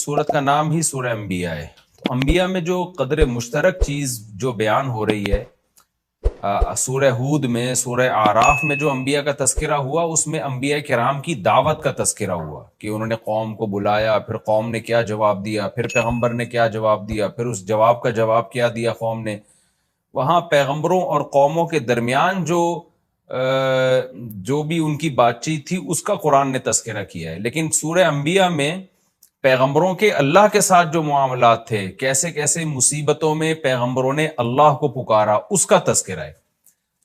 سورت کا نام ہی سورہ انبیاء ہے. تو انبیاء میں جو قدر مشترک چیز جو بیان ہو رہی ہے، سورہ ہود میں، سورہ اعراف میں جو انبیاء کا تذکرہ ہوا، اس میں انبیاء کرام کی دعوت کا تذکرہ ہوا کہ انہوں نے قوم کو بلایا، پھر قوم نے کیا جواب دیا، پھر پیغمبر نے کیا جواب دیا، پھر اس جواب کا جواب کیا دیا قوم نے. وہاں پیغمبروں اور قوموں کے درمیان جو بھی ان کی بات چیت تھی اس کا قرآن نے تذکرہ کیا ہے. لیکن سورہ انبیاء میں پیغمبروں کے اللہ کے ساتھ جو معاملات تھے، کیسے کیسے مصیبتوں میں پیغمبروں نے اللہ کو پکارا، اس کا تذکرہ ہے،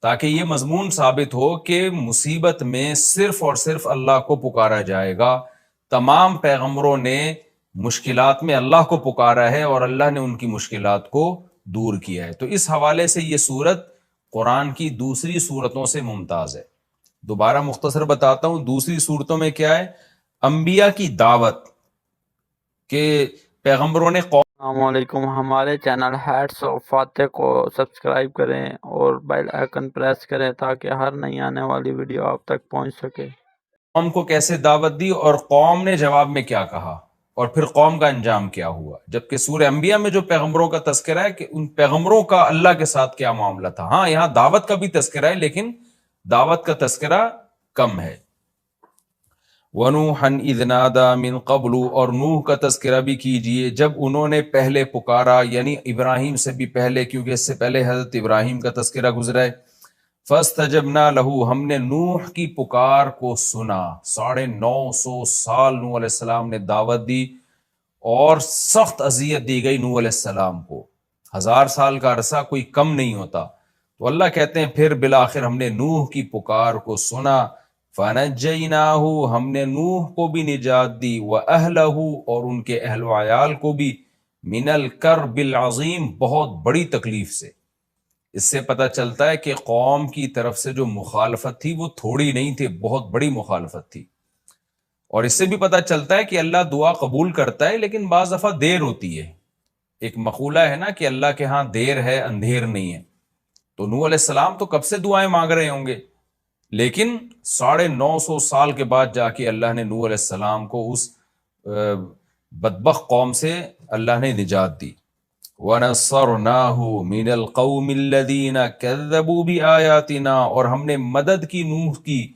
تاکہ یہ مضمون ثابت ہو کہ مصیبت میں صرف اور صرف اللہ کو پکارا جائے گا. تمام پیغمبروں نے مشکلات میں اللہ کو پکارا ہے اور اللہ نے ان کی مشکلات کو دور کیا ہے. تو اس حوالے سے یہ سورت قرآن کی دوسری سورتوں سے ممتاز ہے. دوبارہ مختصر بتاتا ہوں، دوسری سورتوں میں کیا ہے؟ انبیاء کی دعوت کہ پیغمبروں نے السلام علیکم. ہمارے چینل ہیٹس آف فاتح کو سبسکرائب کریں اور بیل آئیکن پریس کریں تاکہ ہر نئی آنے والی ویڈیو آپ تک پہنچ سکے. قوم کو کیسے دعوت دی اور قوم نے جواب میں کیا کہا، اور پھر قوم کا انجام کیا ہوا. جبکہ سورہ انبیاء میں جو پیغمبروں کا تذکرہ ہے کہ ان پیغمبروں کا اللہ کے ساتھ کیا معاملہ تھا. ہاں، یہاں دعوت کا بھی تذکرہ ہے، لیکن دعوت کا تذکرہ کم ہے. وَنُوحًا إِذْ نَادَىٰ مِن قَبْلُ، اور نوح کا تذکرہ بھی کیجئے جب انہوں نے پہلے پکارا، یعنی ابراہیم سے بھی پہلے، کیونکہ اس سے پہلے حضرت ابراہیم کا تذکرہ گزرا ہے. فَاسْتَجَبْنَا لَهُ، ہم نے نوح کی پکار کو سنا. 950 سال نوح علیہ السلام نے دعوت دی اور سخت اذیت دی گئی نوح علیہ السلام کو. 1000 سال کا عرصہ کوئی کم نہیں ہوتا. تو اللہ کہتے ہیں پھر بالآخر ہم نے نوح کی پکار کو سنا. فَنَجَّيْنَاهُ، ہم نے نوح کو بھی نجات دی، وَأَهْلَهُ، اور ان کے اہل و عیال کو بھی، مِنَ الْكَرْبِ الْعَظِيمِ، بہت بڑی تکلیف سے. اس سے پتہ چلتا ہے کہ قوم کی طرف سے جو مخالفت تھی وہ تھوڑی نہیں تھی، بہت بڑی مخالفت تھی. اور اس سے بھی پتہ چلتا ہے کہ اللہ دعا قبول کرتا ہے، لیکن بعض دفعہ دیر ہوتی ہے. ایک مقولہ ہے نا کہ اللہ کے ہاں دیر ہے اندھیر نہیں ہے. تو نوح علیہ السلام تو کب سے دعائیں مانگ رہے ہوں گے، لیکن 950 سال کے بعد جا کے اللہ نے نوح علیہ السلام کو اس بدبخت قوم سے اللہ نے نجات دی. وَنَصَّرْنَاهُ مِنَ الْقَوْمِ الَّذِينَ كَذَّبُوا بِآيَاتِنَا، اور ہم نے مدد کی نوح کی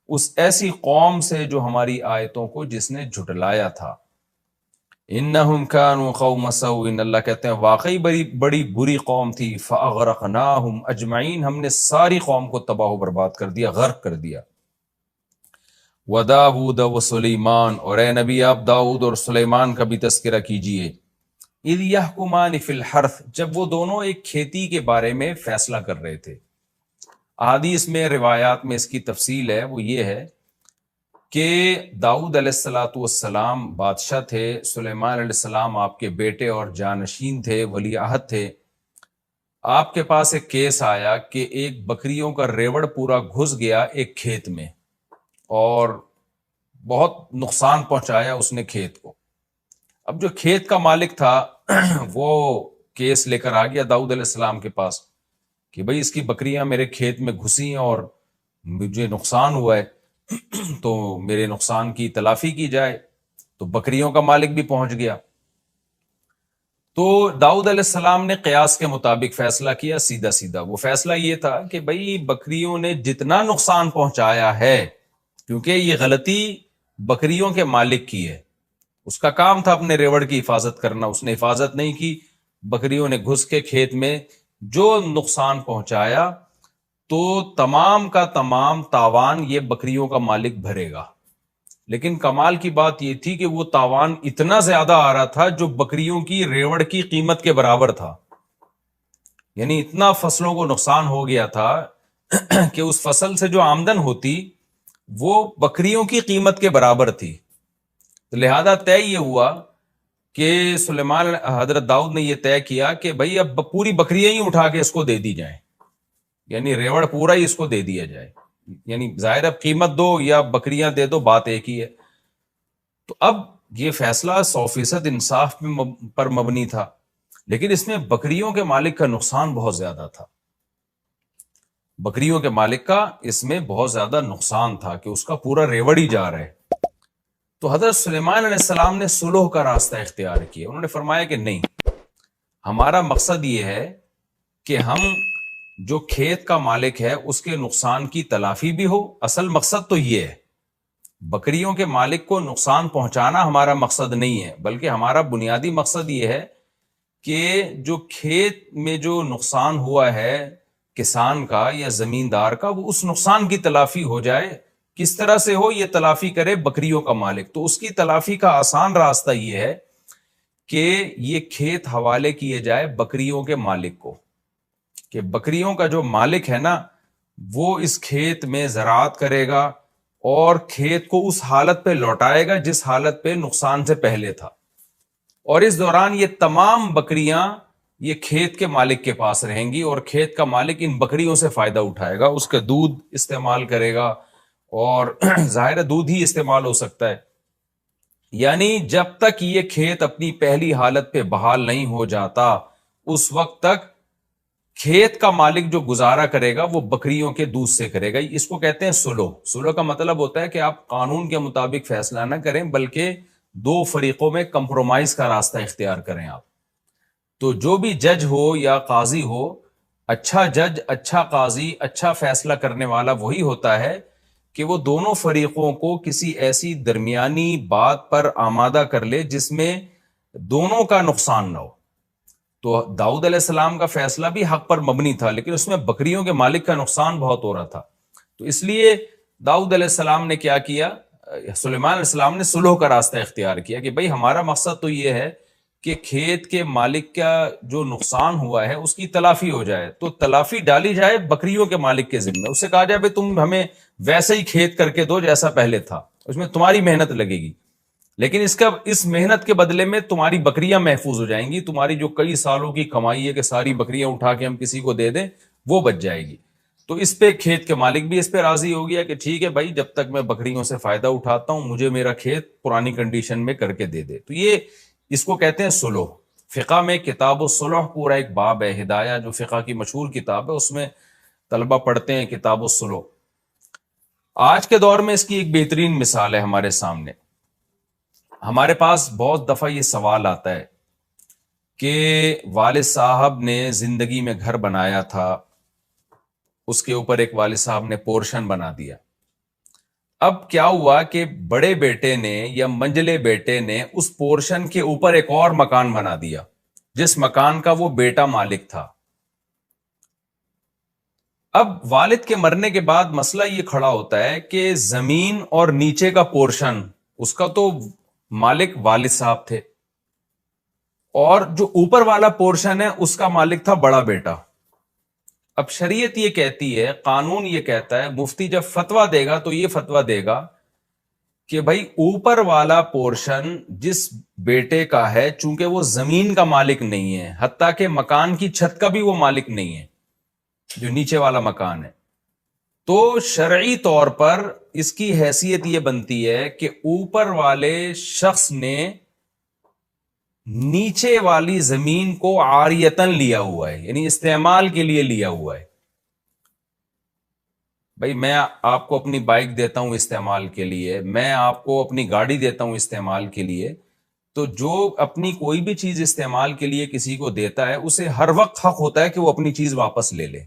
اس ایسی قوم سے جو ہماری آیتوں کو جس نے جھٹلایا تھا. انہم کانوا قوم سوء، اللہ کہتے ہیں واقعی بڑی بری قوم تھی. فاغرقناہم اجمعین، ہم نے ساری قوم کو تباہ و برباد کر دیا، غرق کر دیا. وداود وسلیمان، اور اے نبی آپ داؤد اور سلیمان کا بھی تذکرہ کیجئے. اذ یحکمان فی الحرث، جب وہ دونوں ایک کھیتی کے بارے میں فیصلہ کر رہے تھے. احادیث میں، روایات میں اس کی تفصیل ہے، وہ یہ ہے کہ داؤد علیہ السلام بادشاہ تھے، سلیمان علیہ السلام آپ کے بیٹے اور جانشین تھے، ولی عہد تھے. آپ کے پاس ایک کیس آیا کہ ایک بکریوں کا ریوڑ پورا گھس گیا ایک کھیت میں اور بہت نقصان پہنچایا اس نے کھیت کو. اب جو کھیت کا مالک تھا وہ کیس لے کر آ گیا داؤد علیہ السلام کے پاس کہ بھئی اس کی بکریاں میرے کھیت میں گھسی ہیں اور مجھے نقصان ہوا ہے، تو میرے نقصان کی تلافی کی جائے. تو بکریوں کا مالک بھی پہنچ گیا. تو داؤد علیہ السلام نے قیاس کے مطابق فیصلہ کیا، سیدھا سیدھا. وہ فیصلہ یہ تھا کہ بھئی بکریوں نے جتنا نقصان پہنچایا ہے، کیونکہ یہ غلطی بکریوں کے مالک کی ہے، اس کا کام تھا اپنے ریوڑ کی حفاظت کرنا، اس نے حفاظت نہیں کی. بکریوں نے گھس کے کھیت میں جو نقصان پہنچایا تو تمام کا تمام تاوان یہ بکریوں کا مالک بھرے گا. لیکن کمال کی بات یہ تھی کہ وہ تاوان اتنا زیادہ آ رہا تھا جو بکریوں کی ریوڑ کی قیمت کے برابر تھا. یعنی اتنا فصلوں کو نقصان ہو گیا تھا کہ اس فصل سے جو آمدن ہوتی وہ بکریوں کی قیمت کے برابر تھی. تو لہذا طے یہ ہوا کہ حضرت داؤد نے یہ طے کیا کہ بھئی اب پوری بکریاں ہی اٹھا کے اس کو دے دی جائیں، یعنی ریوڑ پورا ہی اس کو دے دیا جائے. یعنی ظاہر اب قیمت دو یا بکریاں دے دو، بات ایک ہی ہے. تو اب یہ فیصلہ 100% انصاف پر مبنی تھا، لیکن اس میں بکریوں کے مالک کا نقصان بہت زیادہ تھا. بکریوں کے مالک کا اس میں بہت زیادہ نقصان تھا کہ اس کا پورا ریوڑ ہی جا رہا ہے. تو حضرت سلیمان علیہ السلام نے صلح کا راستہ اختیار کیا. انہوں نے فرمایا کہ نہیں، ہمارا مقصد یہ ہے کہ ہم جو کھیت کا مالک ہے اس کے نقصان کی تلافی بھی ہو. اصل مقصد تو یہ ہے، بکریوں کے مالک کو نقصان پہنچانا ہمارا مقصد نہیں ہے، بلکہ ہمارا بنیادی مقصد یہ ہے کہ جو کھیت میں جو نقصان ہوا ہے کسان کا یا زمیندار کا، وہ اس نقصان کی تلافی ہو جائے. کس طرح سے ہو؟ یہ تلافی کرے بکریوں کا مالک. تو اس کی تلافی کا آسان راستہ یہ ہے کہ یہ کھیت حوالے کیے جائے بکریوں کے مالک کو، کہ بکریوں کا جو مالک ہے نا وہ اس کھیت میں زراعت کرے گا اور کھیت کو اس حالت پہ لوٹائے گا جس حالت پہ نقصان سے پہلے تھا. اور اس دوران یہ تمام بکریاں یہ کھیت کے مالک کے پاس رہیں گی، اور کھیت کا مالک ان بکریوں سے فائدہ اٹھائے گا، اس کا دودھ استعمال کرے گا، اور ظاہر دودھ ہی استعمال ہو سکتا ہے. یعنی جب تک یہ کھیت اپنی پہلی حالت پہ بحال نہیں ہو جاتا اس وقت تک کھیت کا مالک جو گزارا کرے گا وہ بکریوں کے دودھ سے کرے گا. اس کو کہتے ہیں سلو. سلو کا مطلب ہوتا ہے کہ آپ قانون کے مطابق فیصلہ نہ کریں بلکہ دو فریقوں میں کمپرومائز کا راستہ اختیار کریں آپ. تو جو بھی جج ہو یا قاضی ہو، اچھا جج، اچھا قاضی، اچھا فیصلہ کرنے والا وہی ہوتا ہے کہ وہ دونوں فریقوں کو کسی ایسی درمیانی بات پر آمادہ کر لے جس میں دونوں کا نقصان نہ ہو. تو داؤد علیہ السلام کا فیصلہ بھی حق پر مبنی تھا، لیکن اس میں بکریوں کے مالک کا نقصان بہت ہو رہا تھا. تو اس لیے داؤد علیہ السلام نے کیا کیا؟ سلیمان علیہ السلام نے صلح کا راستہ اختیار کیا کہ بھئی ہمارا مقصد تو یہ ہے کہ کھیت کے مالک کا جو نقصان ہوا ہے اس کی تلافی ہو جائے. تو تلافی ڈالی جائے بکریوں کے مالک کے ذمہ. اس سے کہا جائے بھئی تم ہمیں ویسے ہی کھیت کر کے دو جیسا پہلے تھا، اس میں تمہاری محنت لگے گی، لیکن اس محنت کے بدلے میں تمہاری بکریاں محفوظ ہو جائیں گی. تمہاری جو کئی سالوں کی کمائی ہے کہ ساری بکریاں اٹھا کے ہم کسی کو دے دیں، وہ بچ جائے گی. تو اس پہ کھیت کے مالک بھی اس پہ راضی ہو گیا کہ ٹھیک ہے بھائی، جب تک میں بکریوں سے فائدہ اٹھاتا ہوں مجھے میرا کھیت پرانی کنڈیشن میں کر کے دے دے. تو یہ اس کو کہتے ہیں صلح. فقہ میں کتاب الصلح پورا ایک باب ہے، ہدایہ جو فقہ کی مشہور کتاب ہے، اس میں طلبہ پڑھتے ہیں کتاب الصلح. آج کے دور میں اس کی ایک بہترین مثال ہے ہمارے سامنے. ہمارے پاس بہت دفعہ یہ سوال آتا ہے کہ والد صاحب نے زندگی میں گھر بنایا تھا، اس کے اوپر ایک والد صاحب نے پورشن بنا دیا. اب کیا ہوا کہ بڑے بیٹے نے یا منجلے بیٹے نے اس پورشن کے اوپر ایک اور مکان بنا دیا جس مکان کا وہ بیٹا مالک تھا. اب والد کے مرنے کے بعد مسئلہ یہ کھڑا ہوتا ہے کہ زمین اور نیچے کا پورشن اس کا تو مالک والد صاحب تھے، اور جو اوپر والا پورشن ہے اس کا مالک تھا بڑا بیٹا. اب شریعت یہ کہتی ہے، قانون یہ کہتا ہے، مفتی جب فتویٰ دے گا تو یہ فتویٰ دے گا کہ بھائی اوپر والا پورشن جس بیٹے کا ہے، چونکہ وہ زمین کا مالک نہیں ہے، حتیٰ کہ مکان کی چھت کا بھی وہ مالک نہیں ہے جو نیچے والا مکان ہے، تو شرعی طور پر اس کی حیثیت یہ بنتی ہے کہ اوپر والے شخص نے نیچے والی زمین کو عاریتن لیا ہوا ہے، یعنی استعمال کے لیے لیا ہوا ہے. بھائی میں آپ کو اپنی بائک دیتا ہوں استعمال کے لیے، میں آپ کو اپنی گاڑی دیتا ہوں استعمال کے لیے، تو جو اپنی کوئی بھی چیز استعمال کے لیے کسی کو دیتا ہے اسے ہر وقت حق ہوتا ہے کہ وہ اپنی چیز واپس لے لے،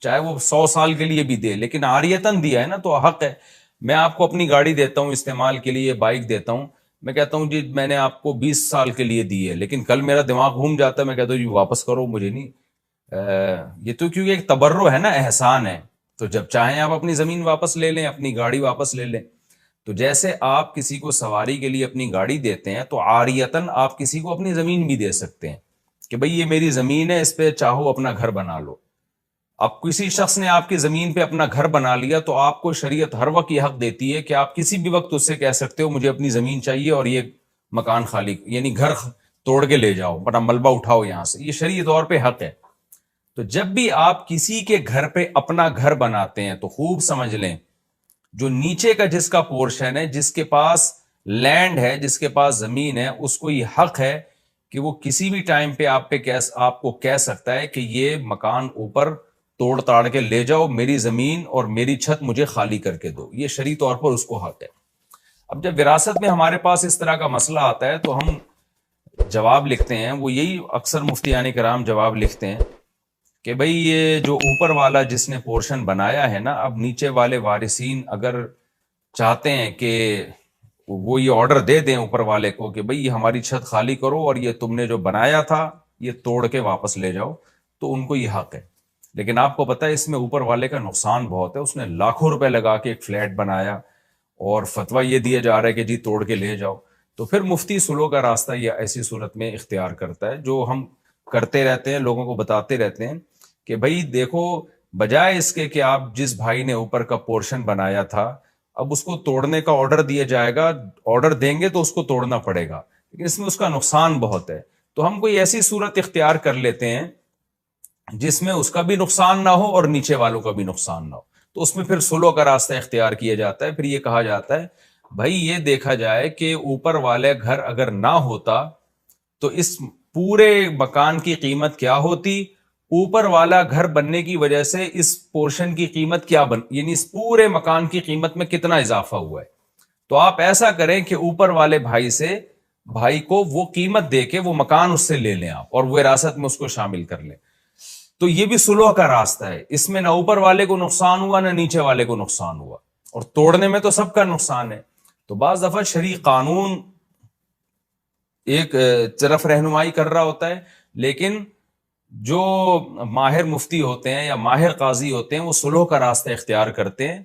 چاہے وہ 100 سال کے لیے بھی دے، لیکن عاریتن دیا ہے نا تو حق ہے. میں آپ کو اپنی گاڑی دیتا ہوں استعمال کے لیے، بائک دیتا ہوں، میں کہتا ہوں جی میں نے آپ کو 20 سال کے لیے دی ہے، لیکن کل میرا دماغ گھوم جاتا ہے، میں کہتا ہوں جی واپس کرو، مجھے نہیں. یہ تو کیونکہ ایک تبرع ہے نا، احسان ہے، تو جب چاہیں آپ اپنی زمین واپس لے لیں، اپنی گاڑی واپس لے لیں. تو جیسے آپ کسی کو سواری کے لیے اپنی گاڑی دیتے ہیں تو عاریتن آپ کسی کو اپنی زمین بھی دے سکتے ہیں کہ بھئی یہ میری زمین ہے، اس پہ چاہو اپنا گھر بنا لو. اب کسی شخص نے آپ کی زمین پہ اپنا گھر بنا لیا تو آپ کو شریعت ہر وقت یہ حق دیتی ہے کہ آپ کسی بھی وقت اس سے کہہ سکتے ہو مجھے اپنی زمین چاہیے اور یہ مکان خالی، یعنی گھر توڑ کے لے جاؤ، اپنا ملبہ اٹھاؤ یہاں سے. یہ شرعی طور پہ حق ہے. تو جب بھی آپ کسی کے گھر پہ اپنا گھر بناتے ہیں تو خوب سمجھ لیں، جو نیچے کا جس کا پورشن ہے، جس کے پاس لینڈ ہے، جس کے پاس زمین ہے، اس کو یہ حق ہے کہ وہ کسی بھی ٹائم پہ آپ کو کہہ سکتا ہے کہ یہ مکان اوپر توڑ تاڑ کے لے جاؤ، میری زمین اور میری چھت مجھے خالی کر کے دو. یہ شرعی طور پر اس کو حق ہے. اب جب وراثت میں ہمارے پاس اس طرح کا مسئلہ آتا ہے تو ہم جواب لکھتے ہیں، وہ یہی اکثر مفتیان کرام جواب لکھتے ہیں کہ بھئی یہ جو اوپر والا جس نے پورشن بنایا ہے نا، اب نیچے والے وارثین اگر چاہتے ہیں کہ وہ یہ آرڈر دے دیں اوپر والے کو کہ بھئی یہ ہماری چھت خالی کرو اور یہ تم نے جو بنایا تھا یہ توڑ کے واپس لے جاؤ، تو ان کو یہ حق ہے۔ لیکن آپ کو پتہ ہے اس میں اوپر والے کا نقصان بہت ہے، اس نے لاکھوں روپے لگا کے ایک فلیٹ بنایا اور فتویٰ یہ دیا جا رہا ہے کہ جی توڑ کے لے جاؤ۔ تو پھر مفتی سلو کا راستہ یہ ایسی صورت میں اختیار کرتا ہے، جو ہم کرتے رہتے ہیں، لوگوں کو بتاتے رہتے ہیں کہ بھئی دیکھو، بجائے اس کے کہ آپ جس بھائی نے اوپر کا پورشن بنایا تھا اب اس کو توڑنے کا آرڈر دیا جائے گا، آرڈر دیں گے تو اس کو توڑنا پڑے گا، لیکن اس میں اس کا نقصان بہت ہے، تو ہم کوئی ایسی صورت اختیار کر لیتے ہیں جس میں اس کا بھی نقصان نہ ہو اور نیچے والوں کا بھی نقصان نہ ہو، تو اس میں پھر سلو کا راستہ اختیار کیا جاتا ہے۔ پھر یہ کہا جاتا ہے بھائی یہ دیکھا جائے کہ اوپر والے گھر اگر نہ ہوتا تو اس پورے مکان کی قیمت کیا ہوتی، اوپر والا گھر بننے کی وجہ سے اس پورشن کی قیمت کیا یعنی اس پورے مکان کی قیمت میں کتنا اضافہ ہوا ہے۔ تو آپ ایسا کریں کہ اوپر والے بھائی کو وہ قیمت دے کے وہ مکان اس سے لے لیں آپ، اور وہ وراثت میں اس کو شامل کر لیں۔ تو یہ بھی سلوح کا راستہ ہے، اس میں نہ اوپر والے کو نقصان ہوا نہ نیچے والے کو نقصان ہوا، اور توڑنے میں تو سب کا نقصان ہے۔ تو بعض دفعہ شرعی قانون ایک طرف رہنمائی کر رہا ہوتا ہے، لیکن جو ماہر مفتی ہوتے ہیں یا ماہر قاضی ہوتے ہیں وہ سلوح کا راستہ اختیار کرتے ہیں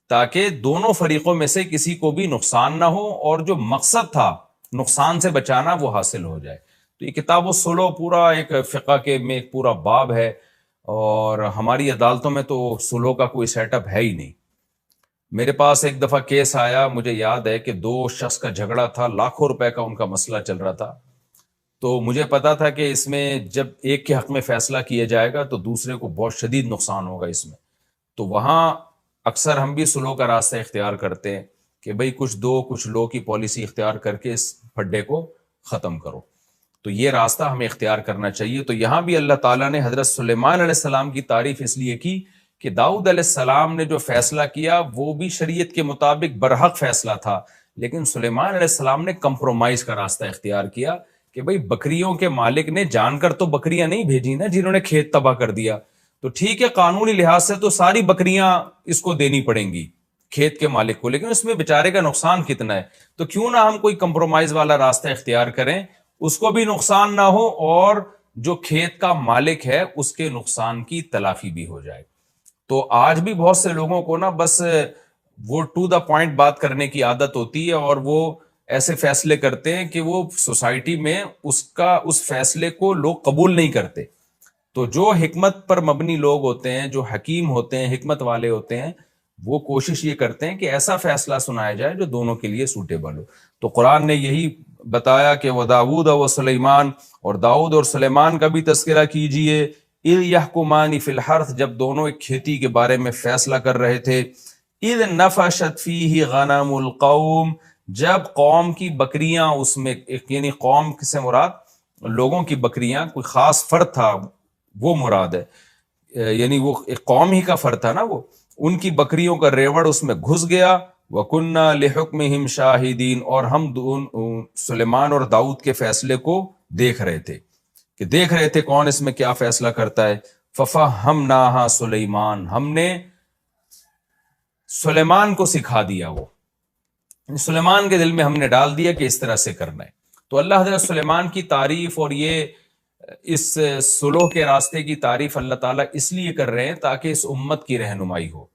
تاکہ دونوں فریقوں میں سے کسی کو بھی نقصان نہ ہو اور جو مقصد تھا نقصان سے بچانا وہ حاصل ہو جائے۔ تو یہ کتاب السلوح پورا ایک فقہ کے میں ایک پورا باب ہے، اور ہماری عدالتوں میں تو سلوح کا کوئی سیٹ اپ ہے ہی نہیں۔ میرے پاس ایک دفعہ کیس آیا، مجھے یاد ہے کہ 2 شخص کا جھگڑا تھا، لاکھوں روپے کا ان کا مسئلہ چل رہا تھا، تو مجھے پتا تھا کہ اس میں جب ایک کے حق میں فیصلہ کیا جائے گا تو دوسرے کو بہت شدید نقصان ہوگا اس میں، تو وہاں اکثر ہم بھی سلوح کا راستہ اختیار کرتے ہیں کہ بھئی کچھ لو کی پالیسی اختیار کر کے اس پھڈے کو ختم کرو۔ تو یہ راستہ ہمیں اختیار کرنا چاہیے۔ تو یہاں بھی اللہ تعالیٰ نے حضرت سلیمان علیہ السلام کی تعریف اس لیے کی کہ داؤد علیہ السلام نے جو فیصلہ کیا وہ بھی شریعت کے مطابق برحق فیصلہ تھا، لیکن سلیمان علیہ السلام نے کمپرومائز کا راستہ اختیار کیا کہ بھئی بکریوں کے مالک نے جان کر تو بکریاں نہیں بھیجی نا جنہوں نے کھیت تباہ کر دیا، تو ٹھیک ہے قانونی لحاظ سے تو ساری بکریاں اس کو دینی پڑیں گی کھیت کے مالک کو، لیکن اس میں بیچارے کا نقصان کتنا ہے، تو کیوں نہ ہم کوئی کمپرومائز والا راستہ اختیار کریں، اس کو بھی نقصان نہ ہو اور جو کھیت کا مالک ہے اس کے نقصان کی تلافی بھی ہو جائے۔ تو آج بھی بہت سے لوگوں کو نا بس وہ ٹو دا پوائنٹ بات کرنے کی عادت ہوتی ہے، اور وہ ایسے فیصلے کرتے ہیں کہ وہ سوسائٹی میں اس فیصلے کو لوگ قبول نہیں کرتے۔ تو جو حکمت پر مبنی لوگ ہوتے ہیں، جو حکیم ہوتے ہیں، حکمت والے ہوتے ہیں، وہ کوشش یہ کرتے ہیں کہ ایسا فیصلہ سنایا جائے جو دونوں کے لیے سوٹیبل ہو۔ تو قرآن نے یہی بتایا کہ وَدَاوُودَ وَسُلَيْمَانَ، اور داؤد اور سلیمان کا بھی تذکرہ کیجئے، اِذْ يَحْكُمَانِ فِي الْحَرْثِ، جب دونوں ایک کھیتی کے بارے میں فیصلہ کر رہے تھے، اِذْ نَفَشَتْ فِيهِ غَنَمُ الْقَوْمِ، جب قوم کی بکریاں اس میں، یعنی قوم سے مراد لوگوں کی بکریاں، کوئی خاص فرد تھا وہ مراد ہے، یعنی وہ ایک قوم ہی کا فرد تھا نا، وہ ان کی بکریوں کا ریوڑ اس میں گھس گیا، وَكُنَّا لِحُكْمِهِمْ شَاهِدِينَ، اور ہم سلیمان اور داؤد کے فیصلے کو دیکھ رہے تھے کون اس میں کیا فیصلہ کرتا ہے۔ فَفَهَّمْنَاهَا سلیمان، ہم نے سلیمان کو سکھا دیا، وہ سلیمان کے دل میں ہم نے ڈال دیا کہ اس طرح سے کرنا ہے۔ تو اللہ حضرت سلیمان کی تعریف اور یہ اس سلوح کے راستے کی تعریف اللہ تعالیٰ اس لیے کر رہے ہیں تاکہ اس امت کی رہنمائی ہو،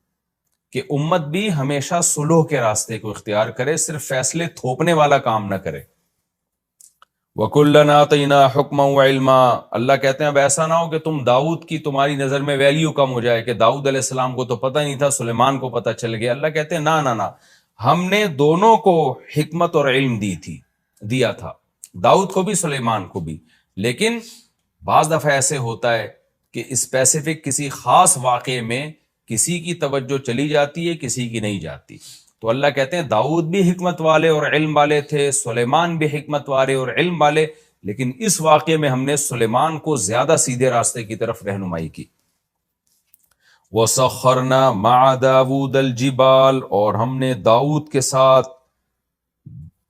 کہ امت بھی ہمیشہ سلوح کے راستے کو اختیار کرے، صرف فیصلے تھوپنے والا کام نہ کرے۔ وَكُلًّا آتَيْنَا حُكْمًا وَعِلْمًا، اللہ کہتے ہیں اب ایسا نہ ہو کہ داؤد کی تمہاری نظر میں ویلیو کم ہو جائے کہ داؤد علیہ السلام کو تو پتہ نہیں تھا، سلیمان کو پتہ چل گیا۔ اللہ کہتے ہیں نہ، ہم نے دونوں کو حکمت اور علم دیا تھا، داؤد کو بھی سلیمان کو بھی، لیکن بعض دفعہ ایسے ہوتا ہے کہ اسپیسیفک کسی خاص واقعے میں کسی کی توجہ چلی جاتی ہے، کسی کی نہیں جاتی۔ تو اللہ کہتے ہیں داؤد بھی حکمت والے اور علم والے تھے، سلیمان بھی حکمت والے اور علم والے، لیکن اس واقعے میں ہم نے سلیمان کو زیادہ سیدھے راستے کی طرف رہنمائی کی۔ وَسَخَّرْنَا مَعَ دَاوُودَ الْجِبَالَ، اور ہم نے داؤد کے ساتھ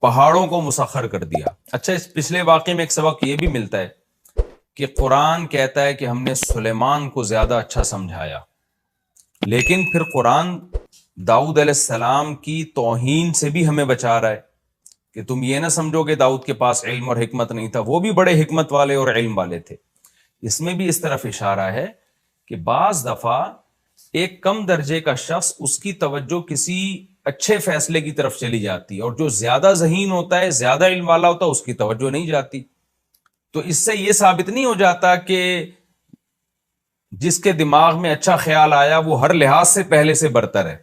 پہاڑوں کو مسخر کر دیا. اچھا اس پچھلے واقعے میں ایک سبق یہ بھی ملتا ہے کہ قرآن کہتا ہے کہ ہم نے سلیمان کو زیادہ اچھا سمجھایا، لیکن پھر قرآن داؤد علیہ السلام کی توہین سے بھی ہمیں بچا رہا ہے کہ تم یہ نہ سمجھو کہ داؤد کے پاس علم اور حکمت نہیں تھا، وہ بھی بڑے حکمت والے اور علم والے تھے. اس میں بھی اس طرف اشارہ ہے کہ بعض دفعہ ایک کم درجے کا شخص اس کی توجہ کسی اچھے فیصلے کی طرف چلی جاتی ہے، اور جو زیادہ ذہین ہوتا ہے، زیادہ علم والا ہوتا ہے، اس کی توجہ نہیں جاتی. تو اس سے یہ ثابت نہیں ہو جاتا کہ جس کے دماغ میں اچھا خیال آیا وہ ہر لحاظ سے پہلے سے برتر ہے.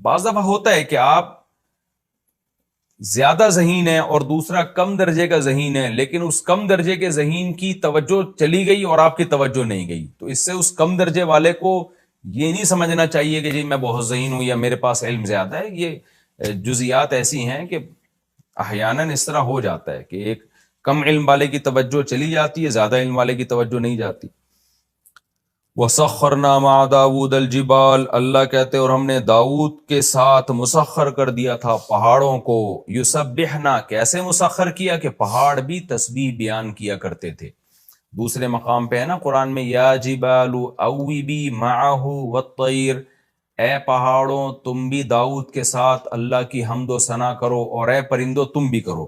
بعض دفعہ ہوتا ہے کہ آپ زیادہ ذہین ہے اور دوسرا کم درجے کا ذہین ہے، لیکن اس کم درجے کے ذہین کی توجہ چلی گئی اور آپ کی توجہ نہیں گئی، تو اس سے اس کم درجے والے کو یہ نہیں سمجھنا چاہیے کہ جی میں بہت ذہین ہوں یا میرے پاس علم زیادہ ہے. یہ جزیات ایسی ہیں کہ احیاناً اس طرح ہو جاتا ہے کہ ایک کم علم والے کی توجہ چلی جاتی ہے، زیادہ علم والے کی توجہ نہیں جاتی. وَسَخَّرْنَا مَعَ دَاوُودَ الْجِبَالَ، اللہ کہتے اور ہم نے داؤد کے ساتھ مسخر کر دیا تھا پہاڑوں کو. یسبحنا، کیسے مسخر کیا کہ پہاڑ بھی تسبیح بیان کیا کرتے تھے. دوسرے مقام پہ ہے نا قرآن میں یا جبال اوبی معہ والطیر، اے پہاڑوں تم بھی داؤد کے ساتھ اللہ کی حمد و ثنا کرو، اور اے پرندوں تم بھی کرو.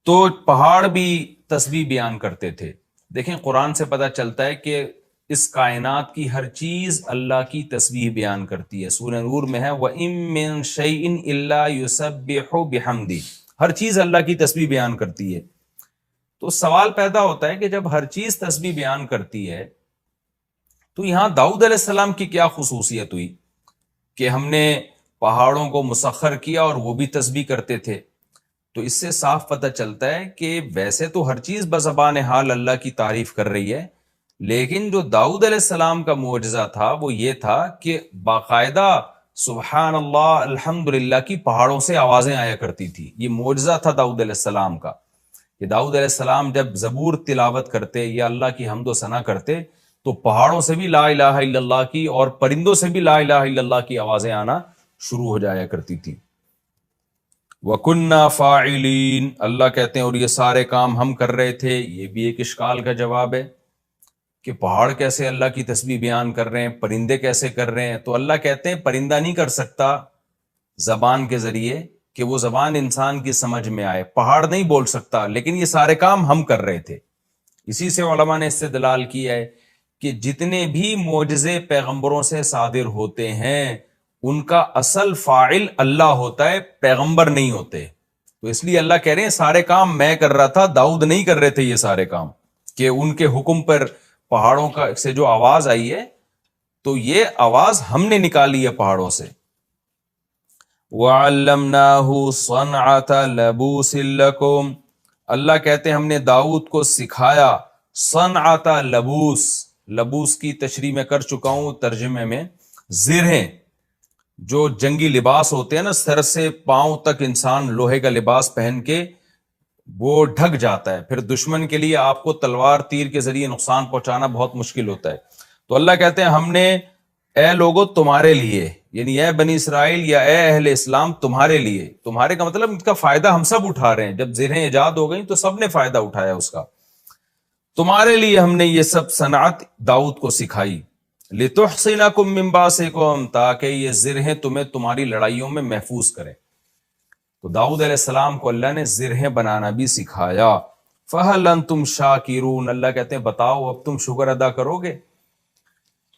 تو پہاڑ بھی تسبیح بیان کرتے تھے. دیکھیں قرآن سے پتہ چلتا ہے کہ اس کائنات کی ہر چیز اللہ کی تسبیح بیان کرتی ہے. سورہ نور میں ہے وَإِن مِّن شَيْءٍ إِلَّا يُسَبِّحُ بِحَمْدِهِ، ہر چیز اللہ کی تسبیح بیان کرتی ہے. تو سوال پیدا ہوتا ہے کہ جب ہر چیز تسبیح بیان کرتی ہے تو یہاں داؤد علیہ السلام کی کیا خصوصیت ہوئی کہ ہم نے پہاڑوں کو مسخر کیا اور وہ بھی تسبیح کرتے تھے؟ تو اس سے صاف پتہ چلتا ہے کہ ویسے تو ہر چیز بزبان حال اللہ کی تعریف کر رہی ہے، لیکن جو داؤد علیہ السلام کا معجزہ تھا وہ یہ تھا کہ باقاعدہ سبحان اللہ الحمدللہ کی پہاڑوں سے آوازیں آیا کرتی تھی. یہ معجزہ تھا داؤد علیہ السلام کا کہ داؤد علیہ السلام جب زبور تلاوت کرتے یا اللہ کی حمد و ثنا کرتے تو پہاڑوں سے بھی لا الہ الا اللہ کی اور پرندوں سے بھی لا الہ الا اللہ کی آوازیں آنا شروع ہو جایا کرتی تھی. وَكُنَّا فَاعِلِينَ، اللہ کہتے ہیں اور یہ سارے کام ہم کر رہے تھے. یہ بھی ایک اشکال کا جواب ہے کہ پہاڑ کیسے اللہ کی تسبیح بیان کر رہے ہیں، پرندے کیسے کر رہے ہیں؟ تو اللہ کہتے ہیں پرندہ نہیں کر سکتا زبان کے ذریعے کہ وہ زبان انسان کی سمجھ میں آئے، پہاڑ نہیں بول سکتا، لیکن یہ سارے کام ہم کر رہے تھے. اسی سے علماء نے استدلال کیا ہے کہ جتنے بھی معجزے پیغمبروں سے صادر ہوتے ہیں ان کا اصل فاعل اللہ ہوتا ہے، پیغمبر نہیں ہوتے. تو اس لیے اللہ کہہ رہے ہیں سارے کام میں کر رہا تھا، داؤد نہیں کر رہے تھے یہ سارے کام، کہ ان کے حکم پر پہاڑوں کا سے جو آواز آئی ہے تو یہ آواز ہم نے نکالی ہے پہاڑوں سے. وَعَلَّمْنَاهُ صَنْعَةَ لَبُوسٍ لَكُمْ، اللہ کہتے ہیں ہم نے داؤد کو سکھایا صنعۃ لبوس. لبوس کی تشریح میں کر چکا ہوں ترجمے میں، زرہیں جو جنگی لباس ہوتے ہیں نا، سر سے پاؤں تک انسان لوہے کا لباس پہن کے وہ ڈھک جاتا ہے، پھر دشمن کے لیے آپ کو تلوار تیر کے ذریعے نقصان پہنچانا بہت مشکل ہوتا ہے. تو اللہ کہتے ہیں ہم نے اے لوگو تمہارے لیے، یعنی اے بنی اسرائیل یا اے اہل اسلام تمہارے لیے، تمہارے کا مطلب ان کا فائدہ ہم سب اٹھا رہے ہیں. جب زرہیں ایجاد ہو گئیں تو سب نے فائدہ اٹھایا اس کا. تمہارے لیے ہم نے یہ سب صنعت داؤد کو سکھائی. لِتُحْصِنَكُم مِّن بَأْسِكُم، تاکہ یہ زرہیں تمہیں تمہاری لڑائیوں میں محفوظ کریں. تو داؤد علیہ السلام کو اللہ نے زرہیں بنانا بھی سکھایا. فَهَلْ أَنْتُمْ شَاكِرُونَ، اللہ کہتے ہیں بتاؤ اب تم شکر ادا کرو گے.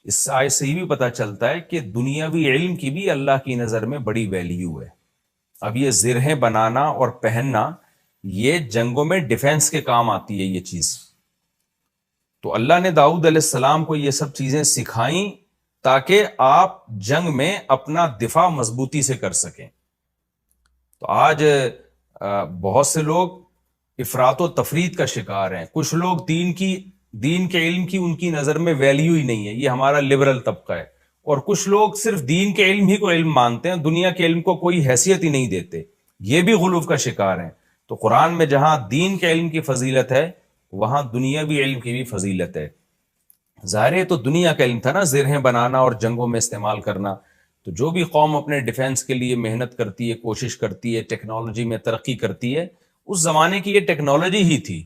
اس آیت سے یہ بھی پتہ چلتا ہے کہ دنیاوی علم کی بھی اللہ کی نظر میں بڑی ویلیو ہے. اب یہ زرہیں بنانا اور پہننا یہ جنگوں میں ڈیفنس کے کام آتی ہے یہ چیز. تو اللہ نے داؤد علیہ السلام کو یہ سب چیزیں سکھائیں تاکہ آپ جنگ میں اپنا دفاع مضبوطی سے کر سکیں. تو آج بہت سے لوگ افراط و تفرید کا شکار ہیں. کچھ لوگ دین کے علم کی ان کی نظر میں ویلیو ہی نہیں ہے، یہ ہمارا لبرل طبقہ ہے. اور کچھ لوگ صرف دین کے علم ہی کو علم مانتے ہیں، دنیا کے علم کو کوئی حیثیت ہی نہیں دیتے، یہ بھی غلو کا شکار ہیں. تو قرآن میں جہاں دین کے علم کی فضیلت ہے وہاں دنیاوی علم کی بھی فضیلت ہے. ظاہر ہے تو دنیا کا علم تھا نا، زرہیں بنانا اور جنگوں میں استعمال کرنا. تو تو جو بھی قوم اپنے ڈیفنس کے لیے محنت کرتی ہے، کوشش کرتی ہے، ٹیکنالوجی میں ترقی کرتی ہے، اس زمانے کی یہ ٹیکنالوجی ہی تھی،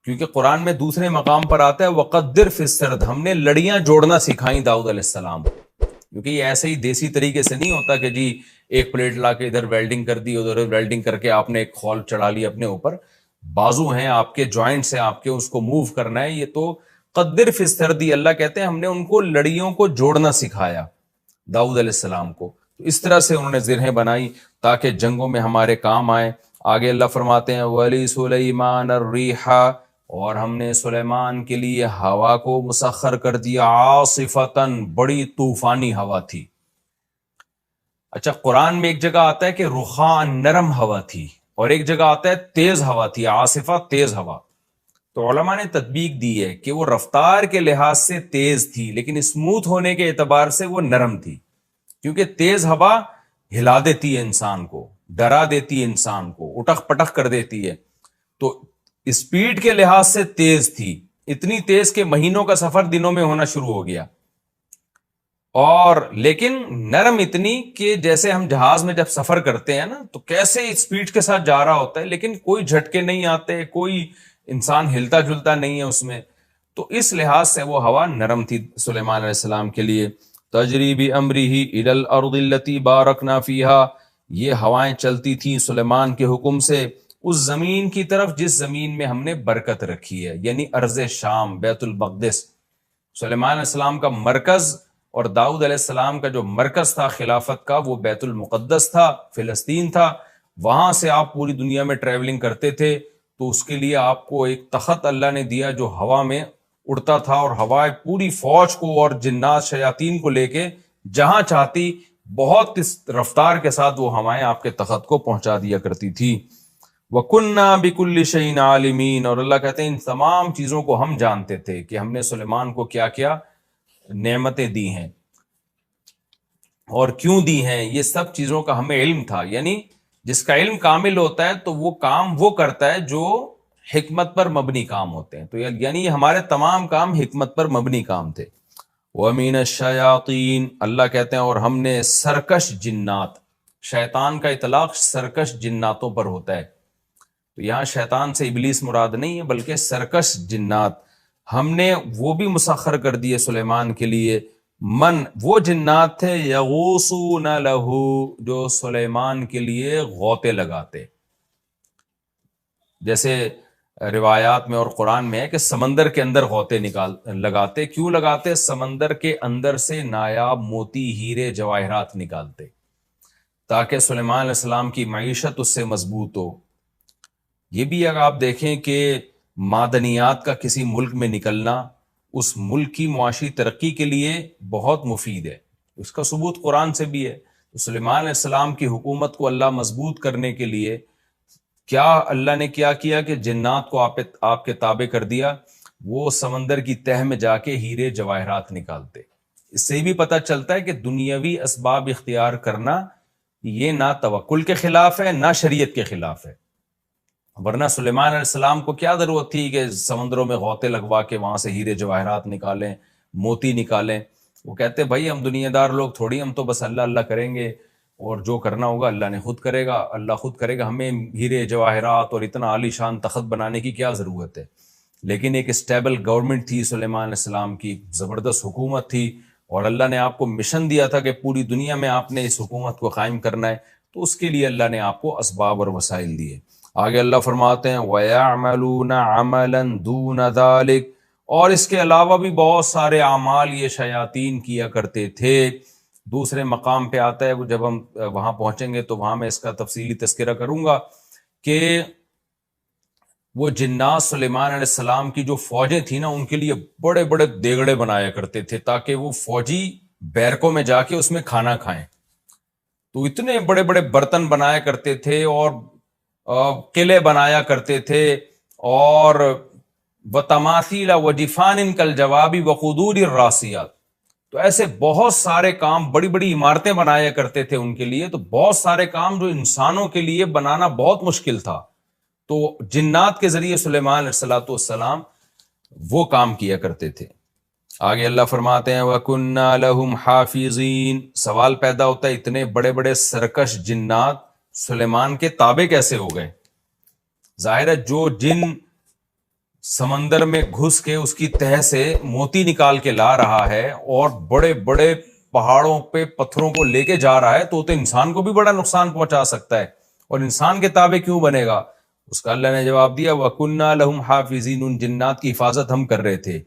کیونکہ قرآن میں دوسرے مقام پر آتا ہے وقدر فی السرد، ہم نے لڑیاں جوڑنا سکھائیں داؤد علیہ السلام، کیونکہ یہ ایسے ہی دیسی طریقے سے نہیں ہوتا کہ جی ایک پلیٹ لا کے ادھر ویلڈنگ کر دی، ادھر ویلڈنگ کر کے آپ نے ایک خول چڑھا لی اپنے اوپر، بازو ہیں آپ کے، جوائنٹس ہیں آپ کے، اس کو موو کرنا ہے، یہ تو قدر فی السردی، اللہ کہتے ہیں ہم نے ان کو لڑیوں کو جوڑنا سکھایا داؤد علیہ السلام کو، تو اس طرح سے انہوں نے زرہیں بنائی تاکہ جنگوں میں ہمارے کام آئے۔ آگے اللہ فرماتے ہیں ولی سلیمان الریح، اور ہم نے سلیمان کے لیے ہوا کو مسخر کر دیا، عاصفتن، بڑی طوفانی ہوا تھی۔ اچھا، قرآن میں ایک جگہ آتا ہے کہ رخان، نرم ہوا تھی، اور ایک جگہ آتا ہے تیز ہوا تھی، عاصفہ تیز ہوا۔ تو علماء نے تطبیق دی ہے کہ وہ رفتار کے لحاظ سے تیز تھی لیکن اسموتھ ہونے کے اعتبار سے وہ نرم تھی، کیونکہ تیز ہوا ہلا دیتی ہے انسان کو، ڈرا دیتی ہے انسان کو، اٹک پٹک کر دیتی ہے، تو اسپیڈ کے لحاظ سے تیز تھی، اتنی تیز کہ مہینوں کا سفر دنوں میں ہونا شروع ہو گیا، اور لیکن نرم اتنی کہ جیسے ہم جہاز میں جب سفر کرتے ہیں نا تو کیسے اسپیڈ کے ساتھ جا رہا ہوتا ہے لیکن کوئی جھٹکے نہیں آتے، کوئی انسان ہلتا جلتا نہیں ہے اس میں، تو اس لحاظ سے وہ ہوا نرم تھی سلیمان علیہ السلام کے لیے۔ تجری بامرہ الی الارض التی بارکنا فیہا، یہ ہوائیں چلتی تھیں سلیمان کے حکم سے اس زمین کی طرف جس زمین میں ہم نے برکت رکھی ہے، یعنی ارض شام، بیت المقدس۔ سلیمان علیہ السلام کا مرکز اور داؤد علیہ السلام کا جو مرکز تھا خلافت کا وہ بیت المقدس تھا، فلسطین تھا، وہاں سے آپ پوری دنیا میں ٹریولنگ کرتے تھے، تو اس کے لیے آپ کو ایک تخت اللہ نے دیا جو ہوا میں اڑتا تھا، اور ہوائیں پوری فوج کو اور جنات شیاطین کو لے کے جہاں چاہتی بہت اس رفتار کے ساتھ وہ ہوائیں آپ کے تخت کو پہنچا دیا کرتی تھی۔ وَكُنَّا بِكُلِّ شَيْءٍ عَالِمِينَ، اور اللہ کہتے ہیں ان تمام چیزوں کو ہم جانتے تھے کہ ہم نے سلیمان کو کیا کیا نعمتیں دی ہیں اور کیوں دی ہیں، یہ سب چیزوں کا ہمیں علم تھا، یعنی جس کا علم کامل ہوتا ہے تو وہ کام وہ کرتا ہے جو حکمت پر مبنی کام ہوتے ہیں، تو یعنی یہ ہمارے تمام کام حکمت پر مبنی کام تھے۔ وَمِنَ الشَّيَاطِينَ، اللہ کہتے ہیں اور ہم نے سرکش جنات، شیطان کا اطلاق سرکش جناتوں پر ہوتا ہے، تو یہاں شیطان سے ابلیس مراد نہیں ہے بلکہ سرکش جنات ہم نے وہ بھی مسخر کر دیے سلیمان کے لیے، من، وہ جنات تھے یغوصون لہو، جو سلیمان کے لیے غوطے لگاتے، جیسے روایات میں اور قرآن میں ہے کہ سمندر کے اندر غوطے لگاتے، کیوں لگاتے؟ سمندر کے اندر سے نایاب موتی، ہیرے، جواہرات نکالتے تاکہ سلیمان علیہ السلام کی معیشت اس سے مضبوط ہو۔ یہ بھی اگر آپ دیکھیں کہ معدنیات کا کسی ملک میں نکلنا اس ملک کی معاشی ترقی کے لیے بہت مفید ہے، اس کا ثبوت قرآن سے بھی ہے۔ تو سلیمان علیہ السلام کی حکومت کو اللہ مضبوط کرنے کے لیے کیا اللہ نے کیا کہ جنات کو آپ کے تابع کر دیا، وہ سمندر کی تہ میں جا کے ہیرے جواہرات نکالتے۔ اس سے بھی پتہ چلتا ہے کہ دنیاوی اسباب اختیار کرنا یہ نہ توکل کے خلاف ہے نہ شریعت کے خلاف ہے، ورنہ سلیمان علیہ السلام کو کیا ضرورت تھی کہ سمندروں میں غوطے لگوا کے وہاں سے ہیرے جواہرات نکالیں، موتی نکالیں؟ وہ کہتے بھائی ہم دنیا دار لوگ تھوڑی، ہم تو بس اللہ اللہ کریں گے اور جو کرنا ہوگا اللہ نے خود کرے گا، اللہ خود کرے گا، ہمیں ہیرے جواہرات اور اتنا عالی شان تخت بنانے کی کیا ضرورت ہے؟ لیکن ایک اسٹیبل گورنمنٹ تھی سلیمان علیہ السلام کی، زبردست حکومت تھی، اور اللہ نے آپ کو مشن دیا تھا کہ پوری دنیا میں آپ نے اس حکومت کو قائم کرنا ہے، تو اس کے لیے اللہ نے آپ کو اسباب اور وسائل دیے۔ آگے اللہ فرماتے ہیں وَيَعْمَلُونَ عَمَلًا دُونَ ذَلِكَ، اور اس کے علاوہ بھی بہت سارے اعمال یہ شیاطین کیا کرتے تھے۔ دوسرے مقام پہ آتا ہے، وہ جب ہم وہاں پہنچیں گے تو وہاں میں اس کا تفصیلی تذکرہ کروں گا کہ وہ جنات سلیمان علیہ السلام کی جو فوجیں تھیں نا ان کے لیے بڑے بڑے دیگڑے بنایا کرتے تھے تاکہ وہ فوجی بیرکوں میں جا کے اس میں کھانا کھائیں، تو اتنے بڑے بڑے برتن بنایا کرتے تھے اور قلعے بنایا کرتے تھے، اور وَتَمَاثِيلَ وَجِفَانٍ كَالْجَوَابِ وَقُدُورِ الرَّاسِيَاتِ، تو ایسے بہت سارے کام، بڑی بڑی عمارتیں بنایا کرتے تھے ان کے لیے، تو بہت سارے کام جو انسانوں کے لیے بنانا بہت مشکل تھا، تو جنات کے ذریعے سلیمان علیہ السلام وہ کام کیا کرتے تھے۔ آگے اللہ فرماتے ہیں وَكُنَّا لَهُمْ حَافِظِينَ. سوال پیدا ہوتا ہے اتنے بڑے بڑے سرکش جنات سلیمان کے تابع کیسے ہو گئے؟ ظاہر ہے جو جن سمندر میں گھس کے اس کی تہ سے موتی نکال کے لا رہا ہے اور بڑے بڑے پہاڑوں پہ پتھروں کو لے کے جا رہا ہے تو انسان کو بھی بڑا نقصان پہنچا سکتا ہے، اور انسان کے تابع کیوں بنے گا؟ اس کا اللہ نے جواب دیا وَكُنَّا لَهُمْ حَافِظِينَ. ان جنات کی حفاظت ہم کر رہے تھے.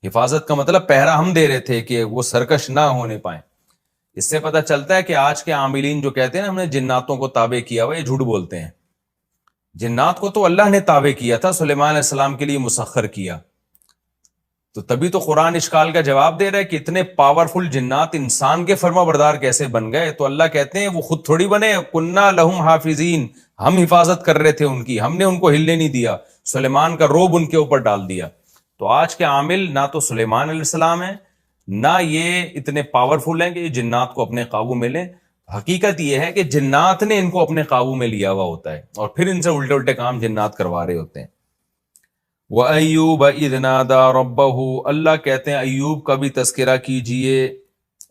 حفاظت کا مطلب پہرا ہم دے رہے تھے کہ وہ سرکش نہ ہونے پائیں. اس سے پتہ چلتا ہے کہ آج کے عاملین جو کہتے ہیں نا ہم نے جناتوں کو تابع کیا ہوا، یہ جھوٹ بولتے ہیں. جنات کو تو اللہ نے تابع کیا تھا، سلیمان علیہ السلام کے لیے مسخر کیا. تو تبھی تو قرآن اشکال کا جواب دے رہا ہے کہ اتنے پاورفل جنات انسان کے فرما بردار کیسے بن گئے؟ تو اللہ کہتے ہیں وہ خود تھوڑی بنے، کننا لہم حافظین، ہم حفاظت کر رہے تھے ان کی، ہم نے ان کو ہلنے نہیں دیا، سلیمان کا روب ان کے اوپر ڈال دیا. تو آج کے عامل نہ تو سلیمان علیہ السلام ہیں، نہ یہ اتنے پاورفل ہیں کہ یہ جنات کو اپنے قابو میں لیں. حقیقت یہ ہے کہ جنات نے ان کو اپنے قابو میں لیا ہوا ہوتا ہے اور پھر ان سے الٹے الٹے کام جنات کروا رہے ہوتے ہیں. وَأَيُّوبَ إِذْ نَادَىٰ رَبَّهُ. اللہ کہتے ہیں ایوب کا بھی تذکرہ کیجئے،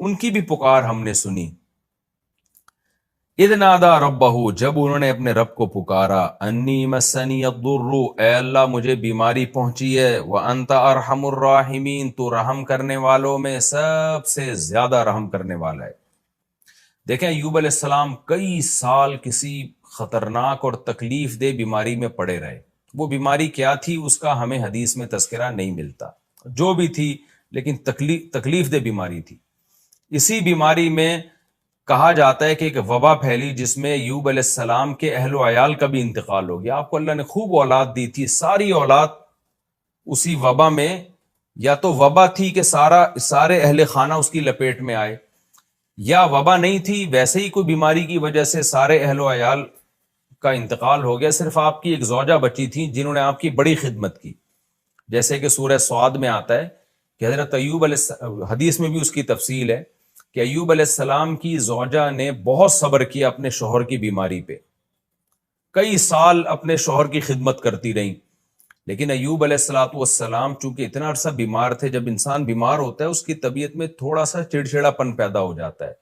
ان کی بھی پکار ہم نے سنی. اِذْ نَادَىٰ رَبَّهُ، جب انہوں نے اپنے رب کو پکارا، اَنِّي مَسَّنِيَ الضُّرُّ، اے اللہ مجھے بیماری پہنچی ہے، وَأَنْتَ أَرْحَمُ الرَّاحِمِينَ، تو رحم کرنے والوں میں سب سے زیادہ رحم کرنے والا ہے. دیکھیں ایوب علیہ السلام کئی سال کسی خطرناک اور تکلیف دہ بیماری میں پڑے رہے. وہ بیماری کیا تھی اس کا ہمیں حدیث میں تذکرہ نہیں ملتا، جو بھی تھی لیکن تکلیف دہ بیماری تھی. اسی بیماری میں کہا جاتا ہے کہ ایک وبا پھیلی جس میں ایوب علیہ السلام کے اہل و عیال کا بھی انتقال ہو گیا. آپ کو اللہ نے خوب اولاد دی تھی، ساری اولاد اسی وبا میں، یا تو وبا تھی کہ سارے اہل خانہ اس کی لپیٹ میں آئے، یا وبا نہیں تھی، ویسے ہی کوئی بیماری کی وجہ سے سارے اہل و عیال کا انتقال ہو گیا. صرف آپ کی ایک زوجہ بچی تھی جنہوں نے آپ کی بڑی خدمت کی. جیسے کہ سورہ سعد میں آتا ہے کہ حضرت ایوب حدیث میں بھی اس کی تفصیل ہے کہ ایوب علیہ السلام کی زوجہ نے بہت صبر کیا اپنے شوہر کی بیماری پہ، کئی سال اپنے شوہر کی خدمت کرتی رہیں. لیکن ایوب علیہ السلام چونکہ اتنا عرصہ بیمار تھے، جب انسان بیمار ہوتا ہے اس کی طبیعت میں تھوڑا سا چڑچڑا پن پیدا ہو جاتا ہے.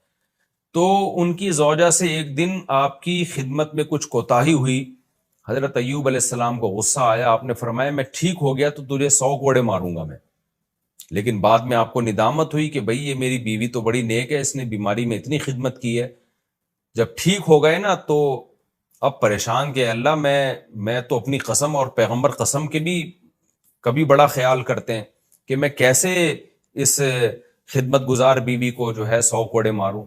تو ان کی زوجہ سے ایک دن آپ کی خدمت میں کچھ کوتاہی ہوئی. حضرت ایوب علیہ السلام کو غصہ آیا، آپ نے فرمایا میں ٹھیک ہو گیا تو تجھے 100 کوڑے ماروں گا میں. لیکن بعد میں آپ کو ندامت ہوئی کہ بھئی یہ میری بیوی تو بڑی نیک ہے، اس نے بیماری میں اتنی خدمت کی ہے. جب ٹھیک ہو گئے نا تو اب پریشان کہ اللہ میں تو اپنی قسم اور پیغمبر قسم کے بھی کبھی بڑا خیال کرتے ہیں کہ میں کیسے اس خدمت گزار بیوی کو جو ہے 100 کوڑے ماروں.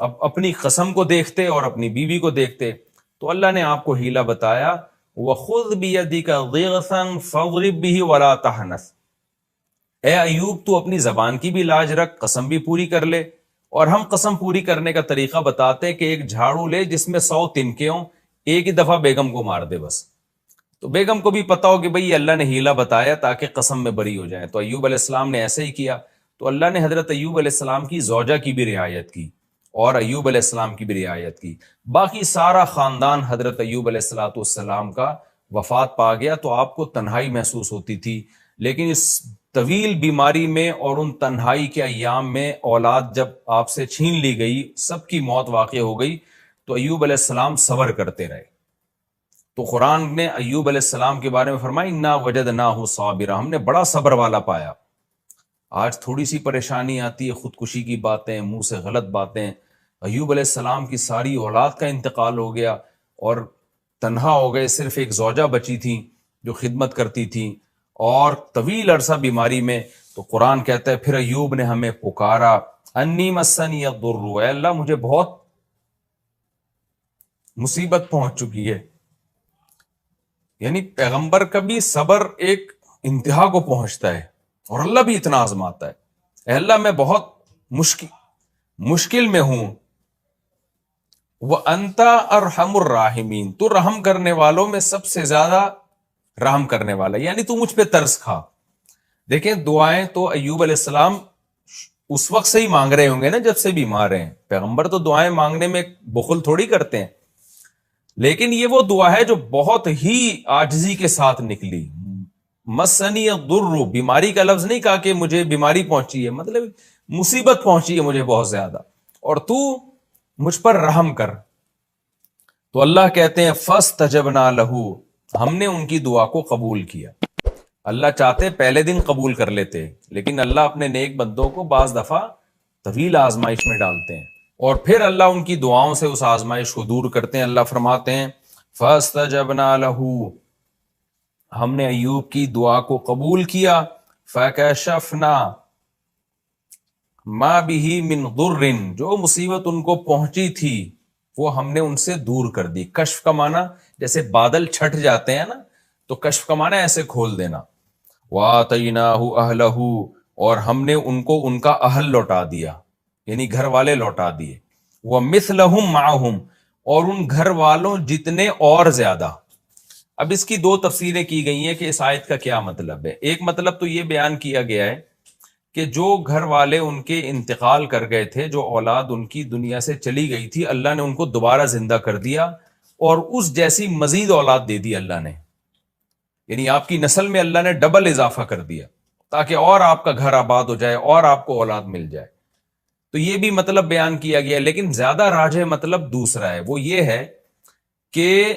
اب اپنی قسم کو دیکھتے اور اپنی بیوی کو دیکھتے تو اللہ نے آپ کو ہیلا بتایا، وَخُذْ بِيَدِكَ ضِغْثًا فَاضْرِبْ بِهِ وَلَا تَحْنَثْ. اے ایوب تو اپنی زبان کی بھی لاج رکھ، قسم بھی پوری کر لے. اور ہم قسم پوری کرنے کا طریقہ بتاتے ہیں کہ ایک جھاڑو لے جس میں 100 تنکے ہوں، ایک ہی دفعہ بیگم کو مار دے بس. تو بیگم کو بھی پتا ہو کہ بھئی اللہ نے ہیلا بتایا تاکہ قسم میں بری ہو جائے. تو ایوب علیہ السلام نے ایسے ہی کیا. تو اللہ نے حضرت ایوب علیہ السلام کی زوجہ کی بھی رعایت کی اور ایوب علیہ السلام کی بھی رعایت کی. باقی سارا خاندان حضرت ایوب علیہ السلام کا وفات پا گیا. تو آپ کو تنہائی محسوس ہوتی تھی، لیکن اس طویل بیماری میں اور ان تنہائی کے ایام میں اولاد جب آپ سے چھین لی گئی، سب کی موت واقع ہو گئی، تو ایوب علیہ السلام صبر کرتے رہے. تو قرآن نے ایوب علیہ السلام کے بارے میں فرمایا انا وجدناہ صابرا، ہم نے بڑا صبر والا پایا. آج تھوڑی سی پریشانی آتی ہے، خودکشی کی باتیں، منہ سے غلط باتیں. ایوب علیہ السلام کی ساری اولاد کا انتقال ہو گیا اور تنہا ہو گئے، صرف ایک زوجہ بچی تھی جو خدمت کرتی تھی اور طویل عرصہ بیماری میں. تو قرآن کہتا ہے پھر ایوب نے ہمیں پکارا، انی مسنی الضر، اے اللہ مجھے بہت مصیبت پہنچ چکی ہے. یعنی پیغمبر کا بھی صبر ایک انتہا کو پہنچتا ہے اور اللہ بھی اتنا آزماتا ہے. اے اللہ میں بہت مشکل میں ہوں. وَأَنْتَ أَرْحَمُ الرَّاحِمِينَ، تو رحم کرنے والوں میں سب سے زیادہ رحم کرنے والا، یعنی تو مجھ پہ ترس کھا. دیکھیں دعائیں تو ایوب علیہ السلام اس وقت سے ہی مانگ رہے ہوں گے نا جب سے بیمار ہیں. پیغمبر تو دعائیں مانگنے میں بخل تھوڑی کرتے ہیں، لیکن یہ وہ دعا ہے جو بہت ہی عاجزی کے ساتھ نکلی. مسنی الضر، بیماری کا لفظ نہیں کہا کہ مجھے بیماری پہنچی ہے، مطلب مصیبت پہنچی ہے مجھے بہت زیادہ، اور تو مجھ پر رحم کر۔ تو اللہ کہتے ہیں فاستجبنا لہ، ہم نے ان کی دعا کو قبول کیا۔ اللہ چاہتے پہلے دن قبول کر لیتے، لیکن اللہ اپنے نیک بندوں کو بعض دفعہ طویل آزمائش میں ڈالتے ہیں، اور پھر اللہ ان کی دعاؤں سے اس آزمائش کو دور کرتے ہیں۔ اللہ فرماتے ہیں فاستجبنا لہ، ہم نے ایوب کی دعا کو قبول کیا، فکشفنا ما بہ من ضر، جو مصیبت ان کو پہنچی تھی وہ ہم نے ان سے دور کر دی۔ کشف کا معنی جیسے بادل چھٹ جاتے ہیں نا، تو کشف کا معنی ایسے کھول دینا۔ وَآتَيْنَاهُ أَهْلَهُ، اور ہم نے ان کو ان کا اہل لوٹا دیا، یعنی گھر والے لوٹا دیے۔ وَمِثْلَهُمْ مَعَهُمْ، اور ان گھر والوں جتنے اور زیادہ۔ اب اس کی دو تفسیریں کی گئی ہیں کہ اس آیت کا کیا مطلب ہے۔ ایک مطلب تو یہ بیان کیا گیا ہے کہ جو گھر والے ان کے انتقال کر گئے تھے، جو اولاد ان کی دنیا سے چلی گئی تھی، اللہ نے ان کو دوبارہ زندہ کر دیا اور اس جیسی مزید اولاد دے دی اللہ نے، یعنی آپ کی نسل میں اللہ نے ڈبل اضافہ کر دیا تاکہ اور آپ کا گھر آباد ہو جائے اور آپ کو اولاد مل جائے۔ تو یہ بھی مطلب بیان کیا گیا، لیکن زیادہ راجح مطلب دوسرا ہے، وہ یہ ہے کہ